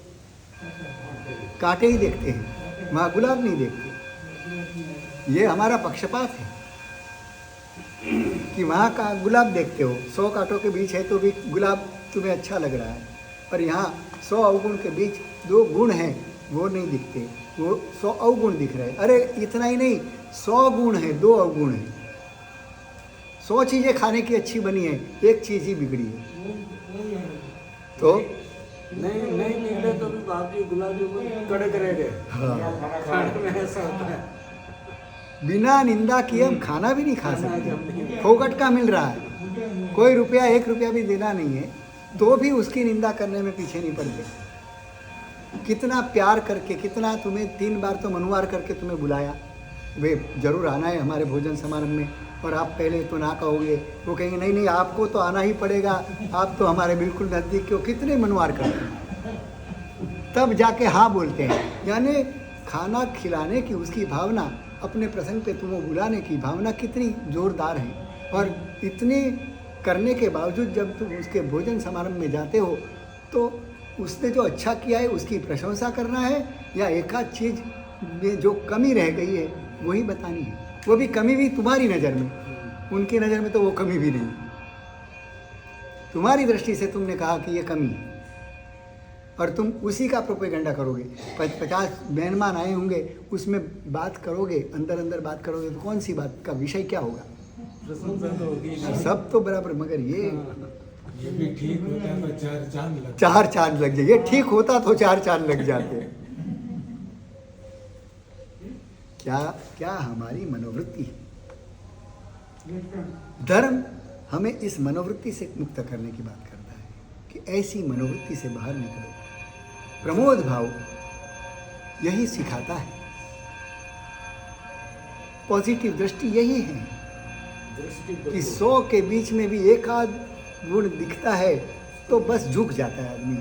कांटे ही देखते हैं, वहाँ गुलाब नहीं देखते। ये हमारा पक्षपात है कि वहाँ का गुलाब देखते हो, 100 कांटों के बीच है तो भी गुलाब तुम्हें अच्छा लग रहा है, पर यहाँ 100 अवगुण के बीच 2 गुण हैं वो नहीं दिखते, वो 100 अवगुण दिख रहे हैं। अरे इतना ही नहीं, 100 गुण है, 2 अवगुण है। 100 चीज़ें खाने की अच्छी बनी है, एक चीज़ ही बिगड़ी है। तो नहीं निकले तो भी बाप जी गुलाब कड़क रह गए। हाँ, खाने में ऐसा होता है, बिना निंदा किए हम खाना भी नहीं खा सकते, फोकट का मिल रहा है, कोई रुपया 1 रुपया भी देना नहीं है, तो भी उसकी निंदा करने में पीछे नहीं पड़ते। कितना प्यार करके, कितना तुम्हें 3 बार तो मनुवार करके तुम्हें बुलाया, वे जरूर आना है हमारे भोजन समारंभ में, और आप पहले तो ना कहोगे, वो कहेंगे नहीं नहीं आपको तो आना ही पड़ेगा, आप तो हमारे बिल्कुल नज़दीक हो, कितने मनुवार करते हैं, तब जाके हाँ बोलते हैं। यानी खाना खिलाने की उसकी भावना, अपने प्रसंग पे तुम्हें बुलाने की भावना कितनी ज़ोरदार है। और इतने करने के बावजूद जब तुम उसके भोजन समारंभ में जाते हो तो उसने जो अच्छा किया है उसकी प्रशंसा करना है, या एकाध चीज़ में जो कमी रह गई है वही बतानी है, वो भी कमी भी तुम्हारी नज़र में, उनकी नज़र में तो वो कमी भी नहीं, तुम्हारी दृष्टि से तुमने कहा कि ये कमी है, और तुम उसी का प्रोपेगेंडा करोगे। 50 मेहमान आए होंगे, उसमें बात करोगे, अंदर अंदर बात करोगे, तो कौन सी बात का विषय क्या होगा, प्रशंसा तो होगी ही। सब तो बराबर, मगर ये भी ठीक होता है तो 4 चांद लग 4 चांद लग जाए, ये ठीक होता तो 4 चांद लग जाते। क्या क्या हमारी मनोवृत्ति है। धर्म हमें इस मनोवृत्ति से मुक्त करने की बात करता है कि ऐसी मनोवृत्ति से बाहर निकलो। प्रमोद भाव यही सिखाता है, पॉजिटिव दृष्टि यही है कि 100 के बीच में भी एक आध गुण दिखता है तो बस झुक जाता है आदमी,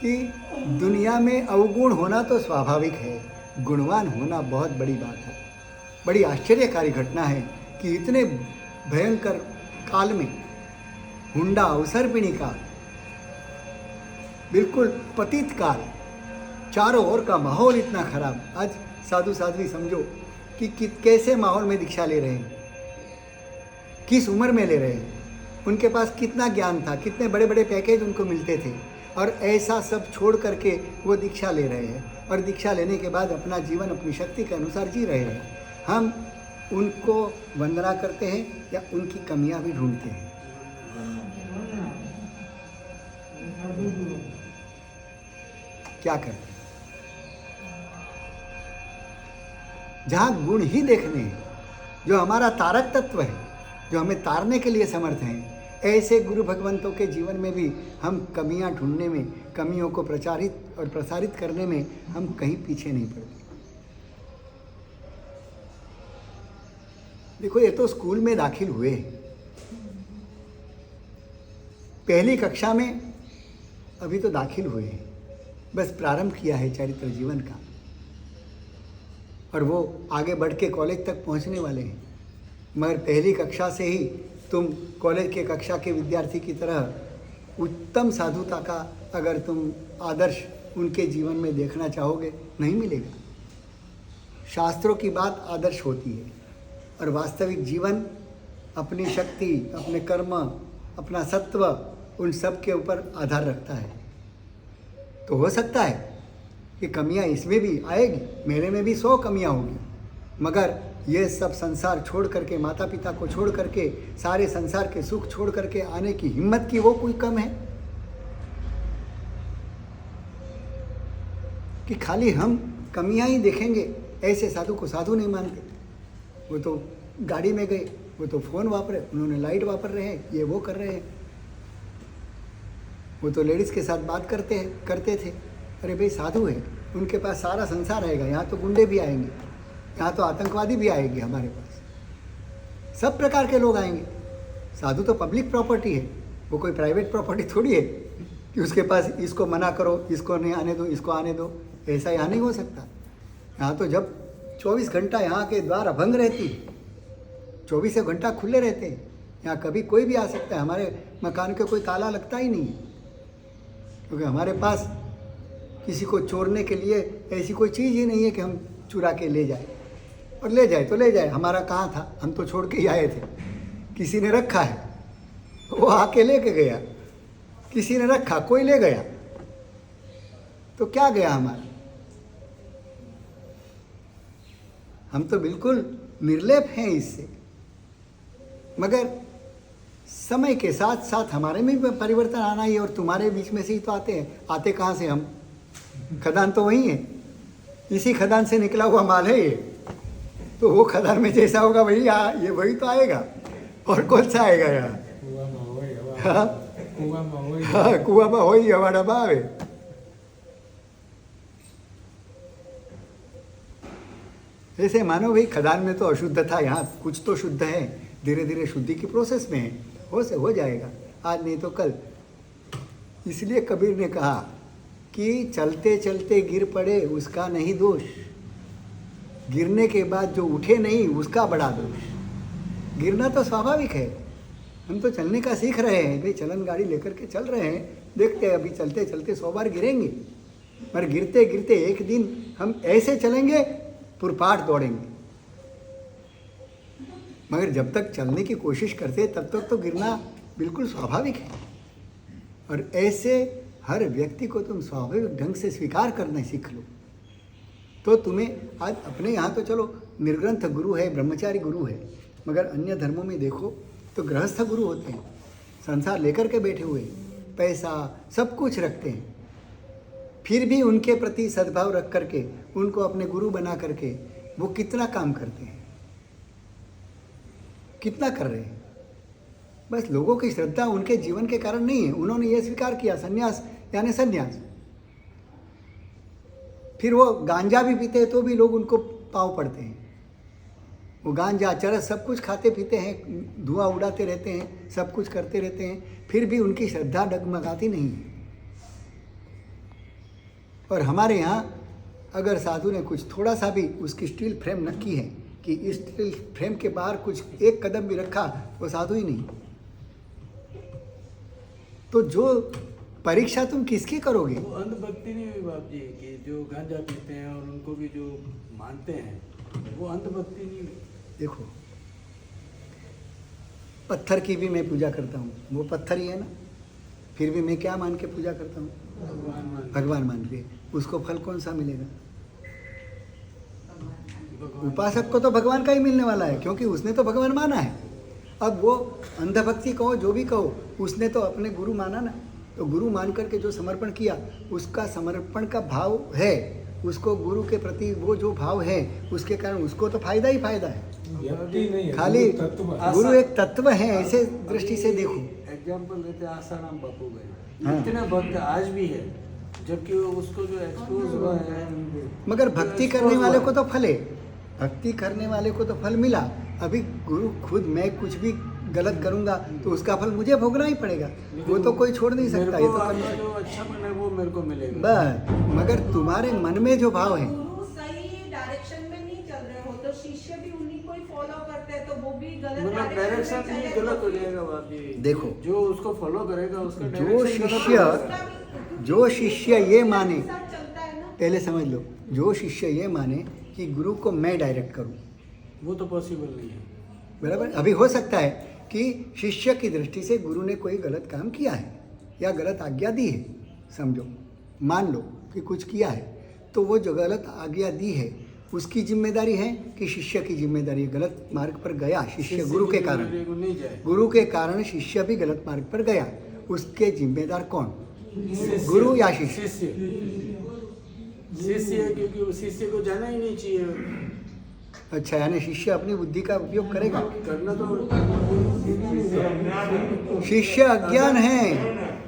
कि दुनिया में अवगुण होना तो स्वाभाविक है, गुणवान होना बहुत बड़ी बात है। बड़ी आश्चर्यकारी घटना है कि इतने भयंकर काल में हुंडा अवसर्पिणी काल, बिल्कुल पतित काल, चारों ओर का माहौल इतना खराब। आज साधु साध्वी समझो कि कैसे माहौल में दीक्षा ले रहे हैं, किस उम्र में ले रहे हैं, उनके पास कितना ज्ञान था, कितने बड़े बड़े पैकेज उनको मिलते थे, और ऐसा सब छोड़ करके वो दीक्षा ले रहे हैं, और दीक्षा लेने के बाद अपना जीवन अपनी शक्ति के अनुसार जी रहे हैं। हम उनको वंदना करते हैं या उनकी कमियां भी ढूंढते हैं? क्या करते हैं? जहाँ गुण ही देखने हैं, जो हमारा तारक तत्व है, जो हमें तारने के लिए समर्थ हैं, ऐसे गुरु भगवंतों के जीवन में भी हम कमियां ढूंढने में, कमियों को प्रचारित और प्रसारित करने में हम कहीं पीछे नहीं पड़ते। देखो, ये तो स्कूल में दाखिल हुए, पहली कक्षा में अभी तो दाखिल हुए हैं, बस प्रारंभ किया है चरित्र जीवन का, और वो आगे बढ़ के कॉलेज तक पहुंचने वाले हैं। मगर पहली कक्षा से ही तुम कॉलेज के कक्षा के विद्यार्थी की तरह उत्तम साधुता का अगर तुम आदर्श उनके जीवन में देखना चाहोगे, नहीं मिलेगा। शास्त्रों की बात आदर्श होती है, और वास्तविक जीवन अपनी शक्ति, अपने कर्म, अपना सत्व, उन सब के ऊपर आधार रखता है। तो हो सकता है कि कमियां इसमें भी आएगी, मेरे में भी 100 कमियां होगी, मगर ये सब संसार छोड़ करके, माता पिता को छोड़ करके, सारे संसार के सुख छोड़ करके आने की हिम्मत की वो कोई कम है कि खाली हम कमियां ही देखेंगे? ऐसे साधु को साधु नहीं मानते। वो तो गाड़ी में गए, वो तो फ़ोन वापरे, उन्होंने लाइट वापर रहे हैं, ये वो कर रहे हैं, वो तो लेडीज़ के साथ बात करते थे। अरे भाई, साधु है, उनके पास सारा संसार आएगा। यहाँ तो गुंडे भी आएंगे, यहाँ तो आतंकवादी भी आएंगे, हमारे पास सब प्रकार के लोग आएंगे। साधु तो पब्लिक प्रॉपर्टी है, वो कोई प्राइवेट प्रॉपर्टी थोड़ी है कि उसके पास इसको मना करो, इसको नहीं आने दो, इसको आने दो। ऐसा यहाँ नहीं हो सकता। यहाँ तो जब 24 घंटा यहाँ के द्वार अभंग रहती, 24 घंटा खुले रहते हैं। यहाँ कभी कोई भी आ सकता है, हमारे मकान के कोई ताला लगता ही नहीं है, क्योंकि हमारे पास किसी को चोरने के लिए ऐसी कोई चीज़ ही नहीं है कि हम चुरा के ले जाए, और ले जाए तो ले जाए, हमारा कहाँ था, हम तो छोड़ के ही आए थे। किसी ने रखा है, वो आके लेके गया, किसी ने रखा, कोई ले गया, तो क्या गया हमारा? हम तो बिल्कुल निर्लेप हैं इससे। मगर समय के साथ साथ हमारे में भी परिवर्तन आना ही है, और तुम्हारे बीच में से ही तो आते हैं। आते कहाँ से हम? खदान तो वही है, इसी खदान से निकला हुआ माल है ये। तो वो खदान में जैसा होगा वही ये वही तो आएगा, और कौन सा आएगा यहाँ? कुआं में होई हवा डबा आवे। जैसे मानो भाई, खदान में तो अशुद्ध था, यहाँ कुछ तो शुद्ध है, धीरे धीरे शुद्धि की प्रोसेस में है, हो जाएगा, आज नहीं तो कल। इसलिए कबीर ने कहा कि चलते चलते गिर पड़े उसका नहीं दोष, गिरने के बाद जो उठे नहीं उसका बड़ा दोष। गिरना तो स्वाभाविक है, हम तो चलने का सीख रहे हैं भाई, चलन गाड़ी लेकर के चल रहे हैं, देखते हैं अभी चलते चलते 100 बार गिरेंगे, पर गिरते गिरते एक दिन हम ऐसे चलेंगे, पुरपाट दौड़ेंगे। मगर जब तक चलने की कोशिश करते तब तक तो गिरना बिल्कुल स्वाभाविक है। और ऐसे हर व्यक्ति को तुम स्वाभाविक ढंग से स्वीकार करना सीख लो, तो तुम्हें आज अपने यहाँ तो चलो निर्ग्रंथ गुरु है, ब्रह्मचारी गुरु है, मगर अन्य धर्मों में देखो तो गृहस्थ गुरु होते हैं, संसार लेकर के बैठे हुए, पैसा सब कुछ रखते हैं, फिर भी उनके प्रति सद्भाव रख करके उनको अपने गुरु बना करके वो कितना काम करते हैं, कितना कर रहे हैं। बस लोगों की श्रद्धा उनके जीवन के कारण नहीं है, उन्होंने ये स्वीकार किया संन्यास यानी संन्यास। फिर वो गांजा भी पीते हैं तो भी लोग उनको पाँव पड़ते हैं, वो गांजा चरस सब कुछ खाते पीते हैं, धुआं उड़ाते रहते हैं, सब कुछ करते रहते हैं, फिर भी उनकी श्रद्धा डगमगाती नहीं है। और हमारे यहाँ अगर साधु ने कुछ थोड़ा सा भी उसकी स्टील फ्रेम रखी है कि इस स्टील फ्रेम के बाहर कुछ एक कदम भी रखा वो साधु ही नहीं। तो जो परीक्षा तुम किसकी करोगे? वो अंधभक्ति नहीं हुई बाप जी कि जो गांजा पीते हैं और उनको भी जो मानते हैं, वो अंधभक्ति नहीं हुई। देखो, पत्थर की भी मैं पूजा करता हूँ, वो पत्थर ही है ना, फिर भी मैं क्या मान के पूजा करता हूँ? भगवान मान के। उसको फल कौन सा मिलेगा? उपासक को तो भगवान का ही मिलने वाला है, क्योंकि उसने तो भगवान माना है। अब वो अंधभक्ति कहो जो भी कहो, उसने तो अपने गुरु माना ना, तो गुरु मान करके जो समर्पण किया, उसका समर्पण का भाव है, उसको गुरु के प्रति वो जो भाव है, उसके कारण उसको तो फायदा ही फायदा है। व्यक्ति नहीं है, खाली गुरु तत्व है। गुरु एक तत्व है, ऐसे दृष्टि से देखो। एग्जाम्पल देते हैं, आसाराम बापू गए, हाँ। इतने भक्त आज भी है, जबकि वो उसको जो एक्सपोज हुआ है। मगर भक्ति करने वाले को तो फल है, भक्ति करने वाले को तो फल मिला। अभी गुरु खुद, मैं कुछ भी गलत करूंगा तो उसका फल मुझे भोगना ही पड़ेगा, वो तो कोई छोड़ नहीं सकता। ये तो आपका जो अच्छा मन है वो मेरे को मिलेगा बस, मगर तुम्हारे मन में जो भाव है, गुरु सही डायरेक्शन में नहीं चल रहे हो तो शिष्य भी उन्हीं को ही फॉलो करते हैं, तो वो भी गलत मतलब डायरेक्शन में ही चले गलत हो तो जाएगा बाप जी। देखो, जो उसको फॉलो करेगा उसका जो डायरेक्शन गलत शिष्य होगा। जो शिष्य ये माने, साथ चलता है ना। पहले समझ लो, जो शिष्य ये माने कि गुरु को मैं डायरेक्ट करूं, वो तो पॉसिबल नहीं है। बराबर। अभी हो सकता है कि शिष्य की दृष्टि से गुरु ने कोई गलत काम किया है या गलत आज्ञा दी है, समझो, मान लो कि कुछ किया है, तो वो जो गलत आज्ञा दी है उसकी जिम्मेदारी है कि शिष्य की जिम्मेदारी है? गलत मार्ग पर गया शिष्य गुरु के कारण, नहीं जाए, गुरु के कारण शिष्य भी गलत मार्ग पर गया, उसके जिम्मेदार कौन? शिष्य। गुरु या शिष्य? शिष्य है, क्योंकि उस शिष्य को जाना ही नहीं चाहिए। अच्छा, यानी शिष्य अपनी बुद्धि का उपयोग करेगा? करना तो शिष्य अज्ञान है,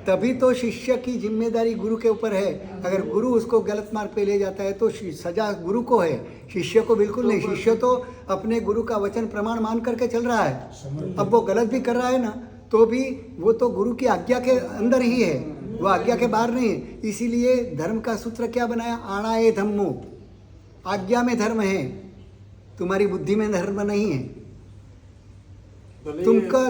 तभी तो शिष्य की जिम्मेदारी गुरु के ऊपर है। अगर गुरु उसको गलत मार्ग पे ले जाता है तो सजा गुरु को है, शिष्य को बिल्कुल नहीं। शिष्य तो अपने गुरु का वचन प्रमाण मान करके चल रहा है। अब वो गलत भी कर रहा है ना, तो भी वो तो गुरु की आज्ञा के अंदर ही है, वो आज्ञा के बाहर नहीं है। इसीलिए धर्म का सूत्र क्या बनाया? आना ए धम्मो, आज्ञा में धर्म है, तुम्हारी बुद्धि में धर्म नहीं है।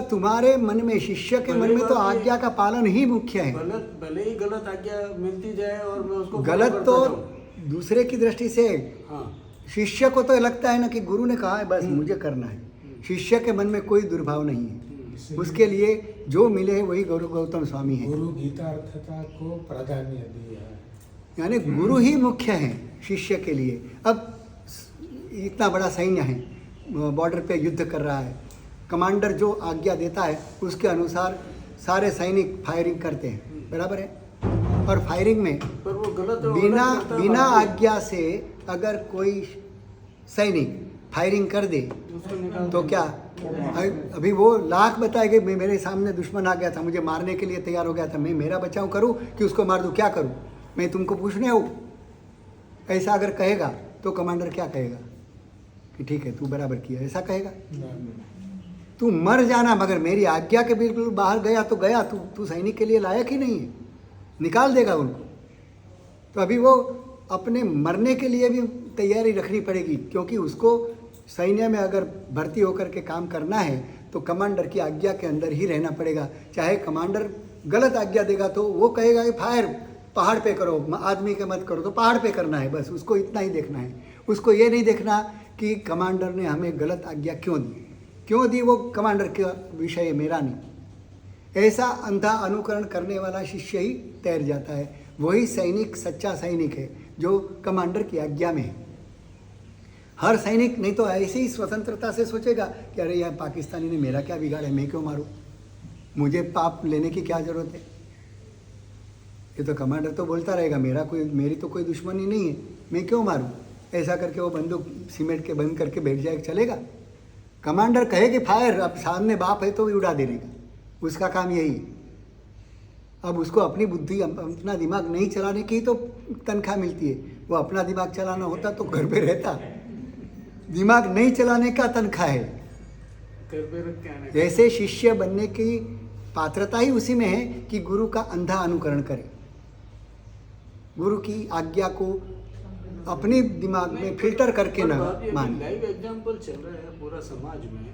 तुम्हारे मन में, शिष्य के मन में तो आज्ञा का पालन ही मुख्य है। भले ही गलत आज्ञा मिलती जाए और मैं उसको गलत follow तो करता जाऊं। दूसरे की दृष्टि से, हाँ, शिष्य को तो लगता है ना कि गुरु ने कहा है बस मुझे करना है। शिष्य के मन में कोई दुर्भाव नहीं है, उसके लिए जो मिले है वही गुरु गौतम स्वामी है। गुरु गीतार्थता को प्राधान्य दिया है, यानी गुरु ही मुख्य है शिष्य के लिए। अब इतना बड़ा सैन्य है, बॉर्डर पे युद्ध कर रहा है, कमांडर जो आज्ञा देता है उसके अनुसार सारे सैनिक फायरिंग करते हैं, बराबर है। और फायरिंग में पर वो गलत बिना आज्ञा से अगर कोई सैनिक फायरिंग कर दे तो क्या? अभी वो लाख बताएगा मेरे सामने दुश्मन आ गया था, मुझे मारने के लिए तैयार हो गया था, मैं मेरा बचाव करूं कि उसको मार दूं? क्या करूं? मैं तुमको पूछने आऊं? ऐसा अगर कहेगा तो कमांडर क्या कहेगा कि ठीक है तू बराबर किया, ऐसा कहेगा? तू मर जाना, मगर मेरी आज्ञा के बिल्कुल बाहर गया तो गया, तू सैनिक के लिए लायक ही नहीं है, निकाल देगा उनको। तो अभी वो अपने मरने के लिए भी तैयारी रखनी पड़ेगी, क्योंकि उसको सैन्य में अगर भर्ती होकर के काम करना है तो कमांडर की आज्ञा के अंदर ही रहना पड़ेगा। चाहे कमांडर गलत आज्ञा देगा तो वो कहेगा कि फायर पहाड़ पे करो, आदमी के मत करो, तो पहाड़ पे करना है, बस उसको इतना ही देखना है। उसको ये नहीं देखना कि कमांडर ने हमें गलत आज्ञा क्यों दी, वो कमांडर का विषय है, मेरा नहीं। ऐसा अंधा अनुकरण करने वाला शिष्य ही तैर जाता है। वही सैनिक सच्चा सैनिक है जो कमांडर की आज्ञा में है। हर सैनिक नहीं तो ऐसे ही स्वतंत्रता से सोचेगा कि अरे यार पाकिस्तानी ने मेरा क्या बिगाड़ा है, मैं क्यों मारूं, मुझे पाप लेने की क्या ज़रूरत है। ये तो कमांडर तो बोलता रहेगा मेरी तो कोई दुश्मनी नहीं है, मैं क्यों मारूं। ऐसा करके वो बंदूक सीमेंट के बंद करके बैठ जाए, चलेगा? कमांडर कहे कि फायर, अब सामने बाप है तो भी उड़ा देने का, उसका काम यही। अब उसको अपनी बुद्धि, अपना दिमाग नहीं चलाने की तो तनख्वाह मिलती है, वो अपना दिमाग चलाना होता तो घर पे रहता। दिमाग नहीं चलाने का तनख्वाह है। कर पे रख के आने। जैसे शिष्य बनने की पात्रता ही उसी में है कि गुरु का अंधा अनुकरण करे, गुरु की आज्ञा को अपनी दिमाग में फिल्टर करके ना मान। लाइव एग्जांपल चल रहा है पूरा समाज में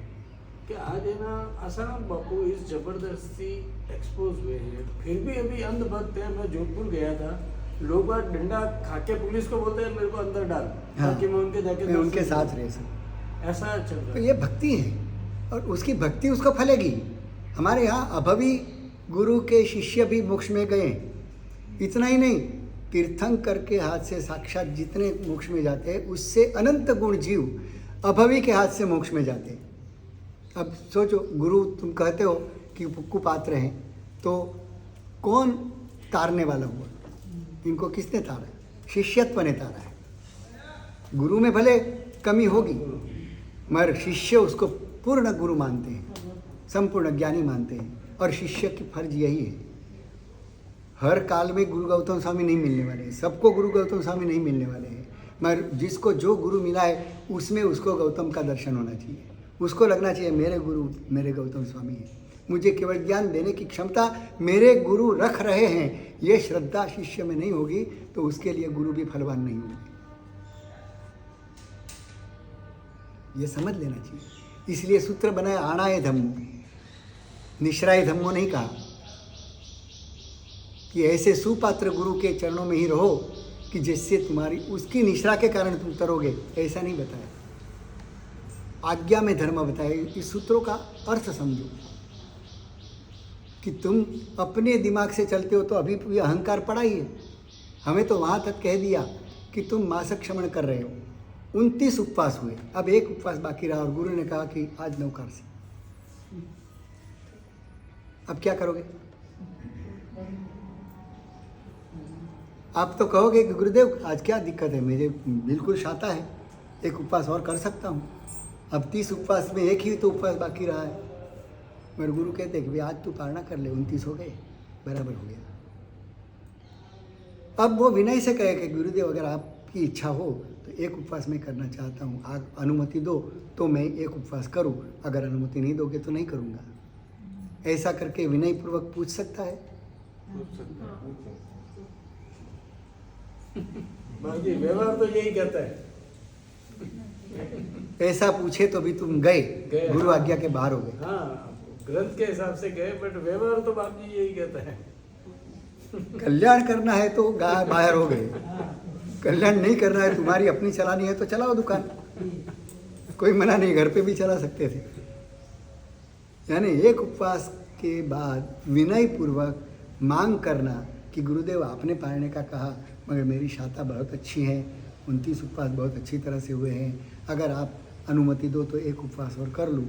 कि आज है ना आसाराम बापू इस जबरदस्ती एक्सपोज हुए हैं, फिर भी अभी अंधभक्त है। मैं जोधपुर गया था, लोग बाग डंडा खा के पुलिस को बोलते हैं मेरे को अंदर डाल, हाँ, ताकि मैं उनके जाके मैं उनके साथ रह सकूं। ऐसा चल रहा तो है। ये भक्ति है और उसकी भक्ति उसको फलेगी। हमारे यहाँ अभवी गुरु के शिष्य भी मोक्ष में गए। इतना ही नहीं, तीर्थंकर के हाथ से साक्षात जितने मोक्ष में जाते हैं उससे अनंत गुण जीव अभवी के हाथ से मोक्ष में जाते हैं। अब सोचो, गुरु तुम कहते हो कि कुपात्र हैं, तो कौन तारने वाला हुआ? इनको किसने तारा? शिष्यत्व ने तारा है। गुरु में भले कमी होगी मगर शिष्य उसको पूर्ण गुरु मानते हैं, संपूर्ण ज्ञानी मानते हैं। और शिष्य की फर्ज यही है। हर काल में गुरु गौतम स्वामी नहीं मिलने वाले हैं, सबको गुरु गौतम स्वामी नहीं मिलने वाले हैं, मगर जिसको जो गुरु मिला है उसमें उसको गौतम का दर्शन होना चाहिए। उसको लगना चाहिए मेरे गुरु मेरे गौतम स्वामी हैं, मुझे केवल ज्ञान देने की क्षमता मेरे गुरु रख रहे हैं। ये श्रद्धा शिष्य में नहीं होगी तो उसके लिए गुरु भी फलवान नहीं होंगे। ये समझ लेना चाहिए। इसलिए सूत्र बनाया आणाय धम्मो, निश्राय धम्मो नहीं कहा कि ऐसे सुपात्र गुरु के चरणों में ही रहो कि जिससे तुम्हारी उसकी निश्रा के कारण तुम तरोगे, ऐसा नहीं बताया। आज्ञा में धर्म बताया। इस सूत्रों का अर्थ समझो कि तुम अपने दिमाग से चलते हो तो अभी भी अहंकार पड़ा ही है। हमें तो वहाँ तक कह दिया कि तुम मासक क्षमण कर रहे हो। 29 उपवास हुए, अब एक उपवास बाकी रहा और गुरु ने कहा कि आज नौकार से। अब क्या करोगे? आप तो कहोगे कि गुरुदेव आज क्या दिक्कत है, मुझे बिल्कुल शाता है, एक उपवास और कर सकता हूँ। अब 30 उपवास में एक ही तो उपवास बाकी रहा है। मेरे गुरु कहते हैं कि भाई आज तू पारणा कर ले, 29 हो गए, बराबर हो गया। अब वो विनय से कहे कि गुरुदेव अगर आपकी इच्छा हो तो एक उपवास मैं करना चाहता हूँ, आप अनुमति दो तो मैं एक उपवास करूँ, अगर अनुमति नहीं दोगे तो नहीं करूँगा। ऐसा करके विनय पूर्वक पूछ सकता है। बाकी व्यवहार तो यही कहता है। ऐसा पूछे तो भी तुम गए, गुरु आज्ञा के बाहर हो गए। हाँ, ग्रंथ के हिसाब से गए, बट व्यवहार तो बाकी यही कहता है। कल्याण करना है तो बाहर हो गए, कल्याण नहीं करना है, तुम्हारी अपनी चलानी है तो चलाओ दुकान, कोई मना नहीं, घर पे भी चला सकते थे। यानी एक उपवास के बाद विनय पूर्वक मांग करना कि गुरुदेव आपने पालने का कहा, मगर मेरी शाता बहुत अच्छी है, 29 उपवास बहुत अच्छी तरह से हुए हैं, अगर आप अनुमति दो तो एक उपवास और कर लूँ।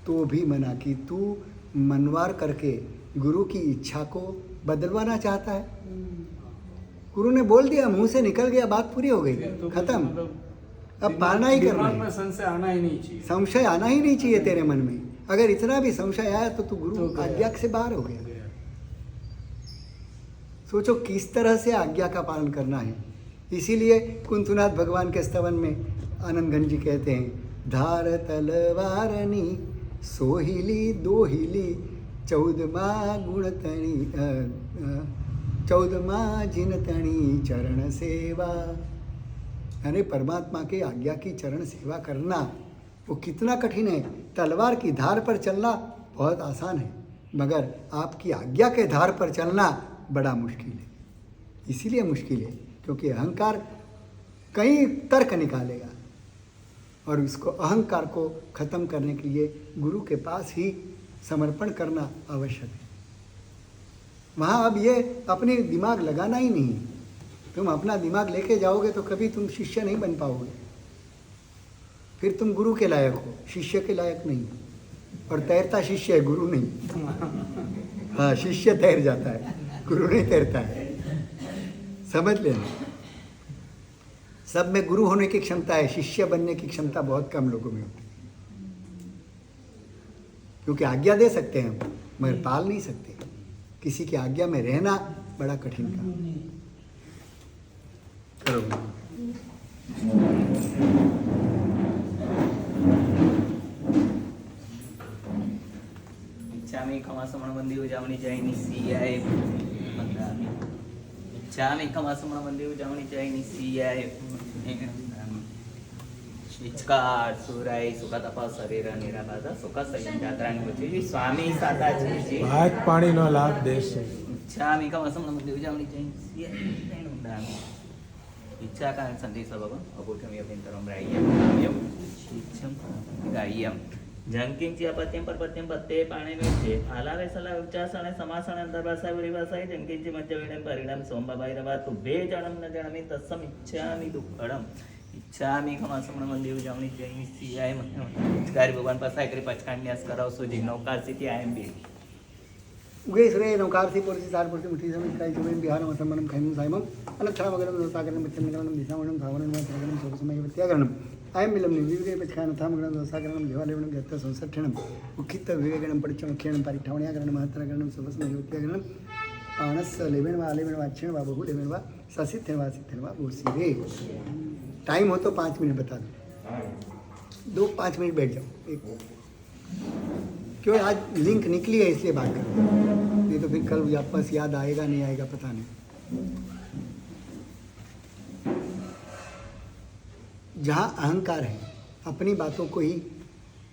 तो भी मना कि तू मनवार करके गुरु की इच्छा को बदलवाना चाहता है। गुरु ने बोल दिया, मुंह से निकल गया, बात पूरी हो गई, तो खत्म। मतलब अब पालना ही करना दिमाग में है। संशय आना ही नहीं चाहिए। संशय आना ही नहीं चाहिए तेरे मन में। अगर इतना भी संशय आया तो तू गुरु तो गया। आज्ञा से बाहर हो गया। सोचो किस तरह से आज्ञा का पालन करना है। इसीलिए कुंतुनाथ भगवान के स्तवन में आनंदगंज जी कहते हैं, धार तलवारनी सोहिली दोहिली 14 गुण तणी 14 जिन तणी चरण सेवा। यानी परमात्मा के आज्ञा की चरण सेवा करना वो कितना कठिन है। तलवार की धार पर चलना बहुत आसान है, मगर आपकी आज्ञा के धार पर चलना बड़ा मुश्किल है। इसीलिए मुश्किल है क्योंकि अहंकार कई तर्क निकालेगा और इसको अहंकार को खत्म करने के लिए गुरु के पास ही समर्पण करना आवश्यक है। वहाँ अब ये अपनी दिमाग लगाना ही नहीं है। तुम अपना दिमाग लेके जाओगे तो कभी तुम शिष्य नहीं बन पाओगे। फिर तुम गुरु के लायक हो, शिष्य के लायक नहीं। और तैरता शिष्य है, गुरु नहीं। हाँ, शिष्य तैर जाता है, गुरु नहीं तैरता है। समझ लेना, सब में गुरु होने की क्षमता है, शिष्य बनने की क्षमता बहुत कम लोगों में होती है। क्योंकि आज्ञा दे सकते हैं हम, मगर पाल नहीं सकते। किसी की आज्ञा में रहना बड़ा कठिन काम करो। इच्छामि खमासमणबंदी उजामणी जयनी सियाए मंदामि इच्छामेकमसमणं वन्दे उजामणिजयनिसियाय इच्छकार सुराय सुखतप शरीर निराबाध सुख संजात्रांग मुझे स्वामी साताजी जी ભાત પાણીનો લાભ દેશે. इच्छामेकमसमणं वन्दे उजामणिजयनिसियाय इच्छाकांक्षं सन्ति सबगं अबोधं यभ्यन्तरं राय्यं इच्छं गाय्यं जंकिंची अपत्यं परपत्यं पत्ते पाणे वेचे आलावे सला उच्चासने समासने अंतर्भाषा विभाषाय जंकिंची मध्यवेणं परिणाम सोमबाबैरवा तुभे जणं न जणमि तत्सम इच्छामि दुःखडम् इच्छामि खमासमणं वन्दे उजामणिजयनिसियाय गारी भगवान पासा एकरी पचकान्यास कराव सुजी नौकार स्थिति आयम्बी उगे श्रेय नौकारसी पुरसी सार पुरसी मुठी समित काय जुवेन बिहारम असमनम खैमम साइमम अनक्षरामगरम दोसागरम बच्चनगरम दिशामणम धावनम वत्रगरम सोपसमय वित्यागरणम अयम मिलम विवेके पचखान थामगरम दोसागरम देवालेवणम गत्त संसठणम उखित विवेकणम परिचमख्यणम परिठावण्यागरणम महत्रगरणम सोपसमय वित्यागरणम पानस लेवेन वा लेवेन वा क्षण वा बहु लेवेन वा ससिद्धन वा बोसी रे टाइम हो तो 5 मिनट बता दो 5 मिनट बैठ जाओ एक क्यों आज लिंक निकली है इसलिए बात कर रहे हैं। ये तो फिर कल वापस याद आएगा नहीं आएगा पता नहीं। जहाँ अहंकार है अपनी बातों को ही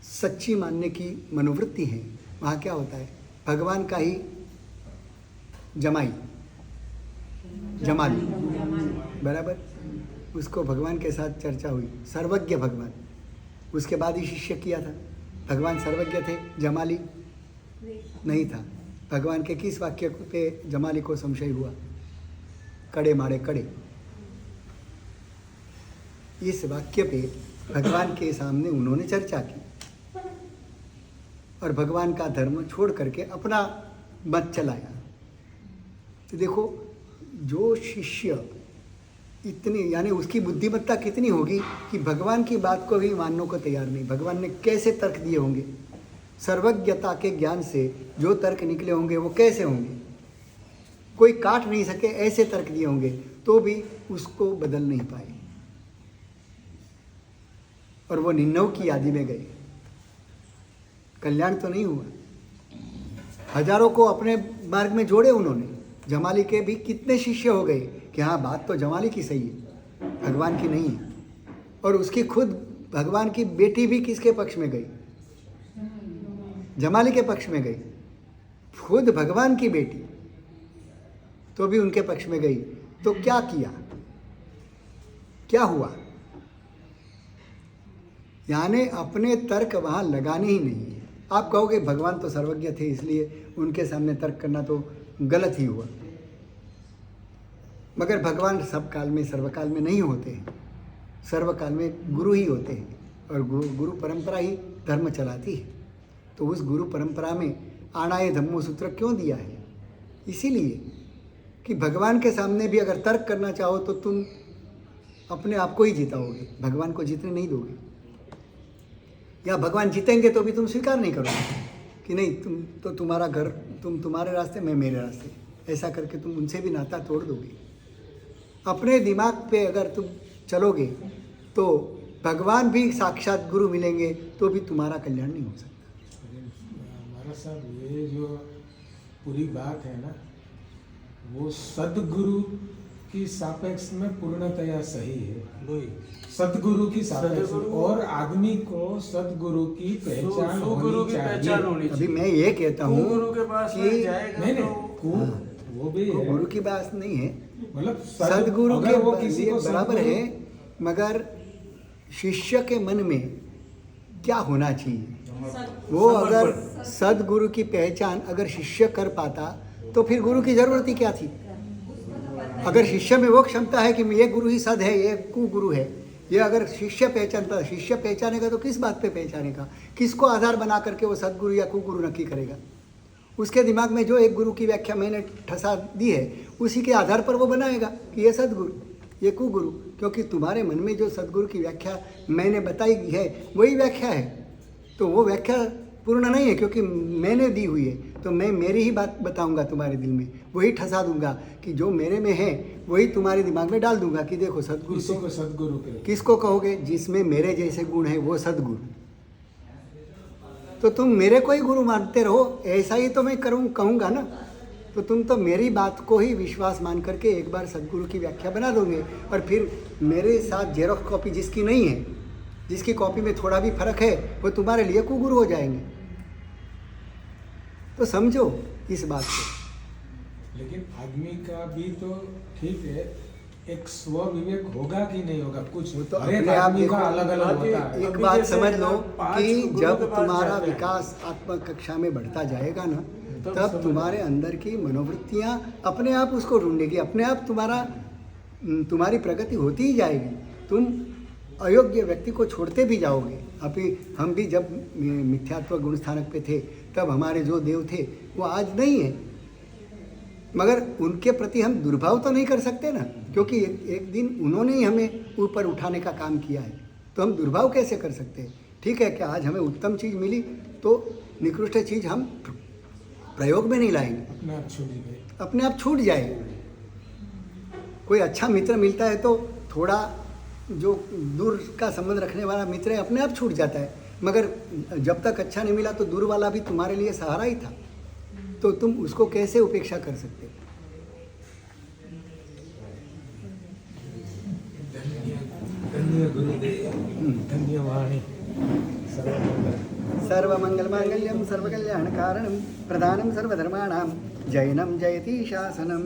सच्ची मानने की मनोवृत्ति है वहाँ क्या होता है भगवान का ही जमाली बराबर उसको भगवान के साथ चर्चा हुई सर्वज्ञ भगवान उसके बाद ही शिष्य किया था भगवान सर्वज्ञ थे जमाली नहीं था भगवान के किस वाक्य पे जमाली को संशय हुआ कड़े मारे कड़े इस वाक्य पे भगवान के सामने उन्होंने चर्चा की और भगवान का धर्म छोड़ करके अपना मत चलाया। तो देखो जो शिष्य इतनी यानी उसकी बुद्धिमत्ता कितनी होगी कि भगवान की बात को भी मानने को तैयार नहीं। भगवान ने कैसे तर्क दिए होंगे सर्वज्ञता के ज्ञान से जो तर्क निकले होंगे वो कैसे होंगे कोई काट नहीं सके ऐसे तर्क दिए होंगे तो भी उसको बदल नहीं पाए और वो 99 की यादी में गए कल्याण तो नहीं हुआ। हजारों को अपने मार्ग में जोड़े उन्होंने जमाली के भी कितने शिष्य हो गए कि हाँ बात तो जमाली की सही है भगवान की नहीं है और उसकी खुद भगवान की बेटी भी किसके पक्ष में गई जमाली के पक्ष में गई खुद भगवान की बेटी तो भी उनके पक्ष में गई। तो क्या किया क्या हुआ यानी अपने तर्क वहाँ लगाने ही नहीं है। आप कहोगे भगवान तो सर्वज्ञ थे इसलिए उनके सामने तर्क करना तो गलत ही हुआ मगर भगवान सब काल में सर्वकाल में नहीं होते हैं सर्वकाल में गुरु ही होते हैं और गुरु परंपरा ही धर्म चलाती है। तो उस गुरु परंपरा में आणाए धम्मो सूत्र क्यों दिया है इसीलिए कि भगवान के सामने भी अगर तर्क करना चाहो तो तुम अपने आप को ही जिताओगे भगवान को जीतने नहीं दोगे या भगवान जीतेंगे तो भी तुम स्वीकार नहीं करोगे कि नहीं तुम तो तुम्हारा घर तुम तुम्हारे रास्ते मैं मेरे रास्ते ऐसा करके तुम उनसे भी नाता तोड़ दोगे। अपने दिमाग पे अगर तुम चलोगे तो भगवान भी साक्षात गुरु मिलेंगे तो भी तुम्हारा कल्याण नहीं हो सकता। हमारा साहब ये जो पूरी बात है ना वो सदगुरु की सापेक्ष में पूर्णतया सही है। वही सदगुरु की सापेक्ष सद्गुरु और आदमी को सदगुरु की पहचान गुरु की पहचान होनी अभी चाहिए। मैं ये कहता हूँ गुरु के पास कि में जाएगा नहीं नहीं तो वो भी है गुरु की बात नहीं है मतलब सदगुरु अगर वो के किसी लिए को बराबर सद्गुरु- है मगर शिष्य के मन में क्या होना चाहिए वो अगर सदगुरु की पहचान अगर शिष्य कर पाता तो फिर गुरु की जरूरत ही क्या थी। अगर शिष्य में वो क्षमता है कि ये गुरु ही सद है ये कुगुरु है ये अगर शिष्य पहचानता शिष्य पहचानेगा तो किस बात पे पहचानेगा किसको आधार बना करके वो सदगुरु या कुगुरु नक्की करेगा। उसके दिमाग में जो एक गुरु की व्याख्या मैंने ठसा दी है उसी के आधार पर वो बनाएगा कि ये सदगुरु ये कुगुरु क्योंकि तुम्हारे मन में जो सदगुरु की व्याख्या मैंने बताई है वही व्याख्या है तो वो व्याख्या पूर्ण नहीं है क्योंकि मैंने दी हुई है तो मैं मेरी ही बात बताऊंगा तुम्हारे दिल में वही ठसा दूंगा कि जो मेरे में है वही तुम्हारे दिमाग में डाल दूंगा कि देखो सदगुरु किसी तो को सदगुरु के किसको कहोगे जिसमें मेरे जैसे गुण है वो सदगुरु तो तुम मेरे को ही गुरु मानते रहो ऐसा ही तो मैं कहूँगा ना तो तुम तो मेरी बात को ही विश्वास मान करके एक बार सदगुरु की व्याख्या बना दोगे, और फिर मेरे साथ जेरोक्स कॉपी जिसकी नहीं है, जिसकी कॉपी में थोड़ा भी फर्क है, वो तुम्हारे लिए कुगुरु हो जाएंगे। तो समझो इस बात को। लेकिन आदमी का भी तो ठीक है, एक स्व विवेक होगा कि नहीं होगा, कुछ तो हर एक अपने आप आदमी का देखो, अलग अलग होता है। एक अभी बात जैसे समझ लो पांच कि गुरु जब के पास तुम्हारा जाते हैं। विकास आत्म कक्षा में बढ़ता जाएगा ना, तब तब समझ तुम्हारे अंदर की मनोवृत्तियां अपने आप उसको ढूंढेगी, अपने आप तुम्हारी प्रगति होती ही जाएगी। तुम अयोग्य व्यक्ति को छोड़ते भी जाओगे। अभी हम भी जब मिथ्यात्व गुण स्थानक पे थे, तब हमारे जो देव थे वो आज नहीं है, मगर उनके प्रति हम दुर्भाव तो नहीं कर सकते ना, क्योंकि एक दिन उन्होंने ही हमें ऊपर उठाने का काम किया है, तो हम दुर्भाव कैसे कर सकते हैं। ठीक है कि आज हमें उत्तम चीज़ मिली तो निकृष्ट चीज़ हम प्रयोग में नहीं लाएंगे, अपने आप छूट गए। अपने आप छूट जाएगा। कोई अच्छा मित्र मिलता है तो थोड़ा जो दूर का संबंध रखने वाला मित्र है अपने आप छूट जाता है, मगर जब तक अच्छा नहीं मिला तो दूर वाला भी तुम्हारे लिए सहारा ही था, तो तुम उसको कैसे उपेक्षा कर सकते हो। धन्य गुरुदेव, धन्य वाणी, सर्वमंगल मांगल्यम सर्वकल्याण कारणम प्रधानम सर्वधर्माणाम जैनम जयति शासनम।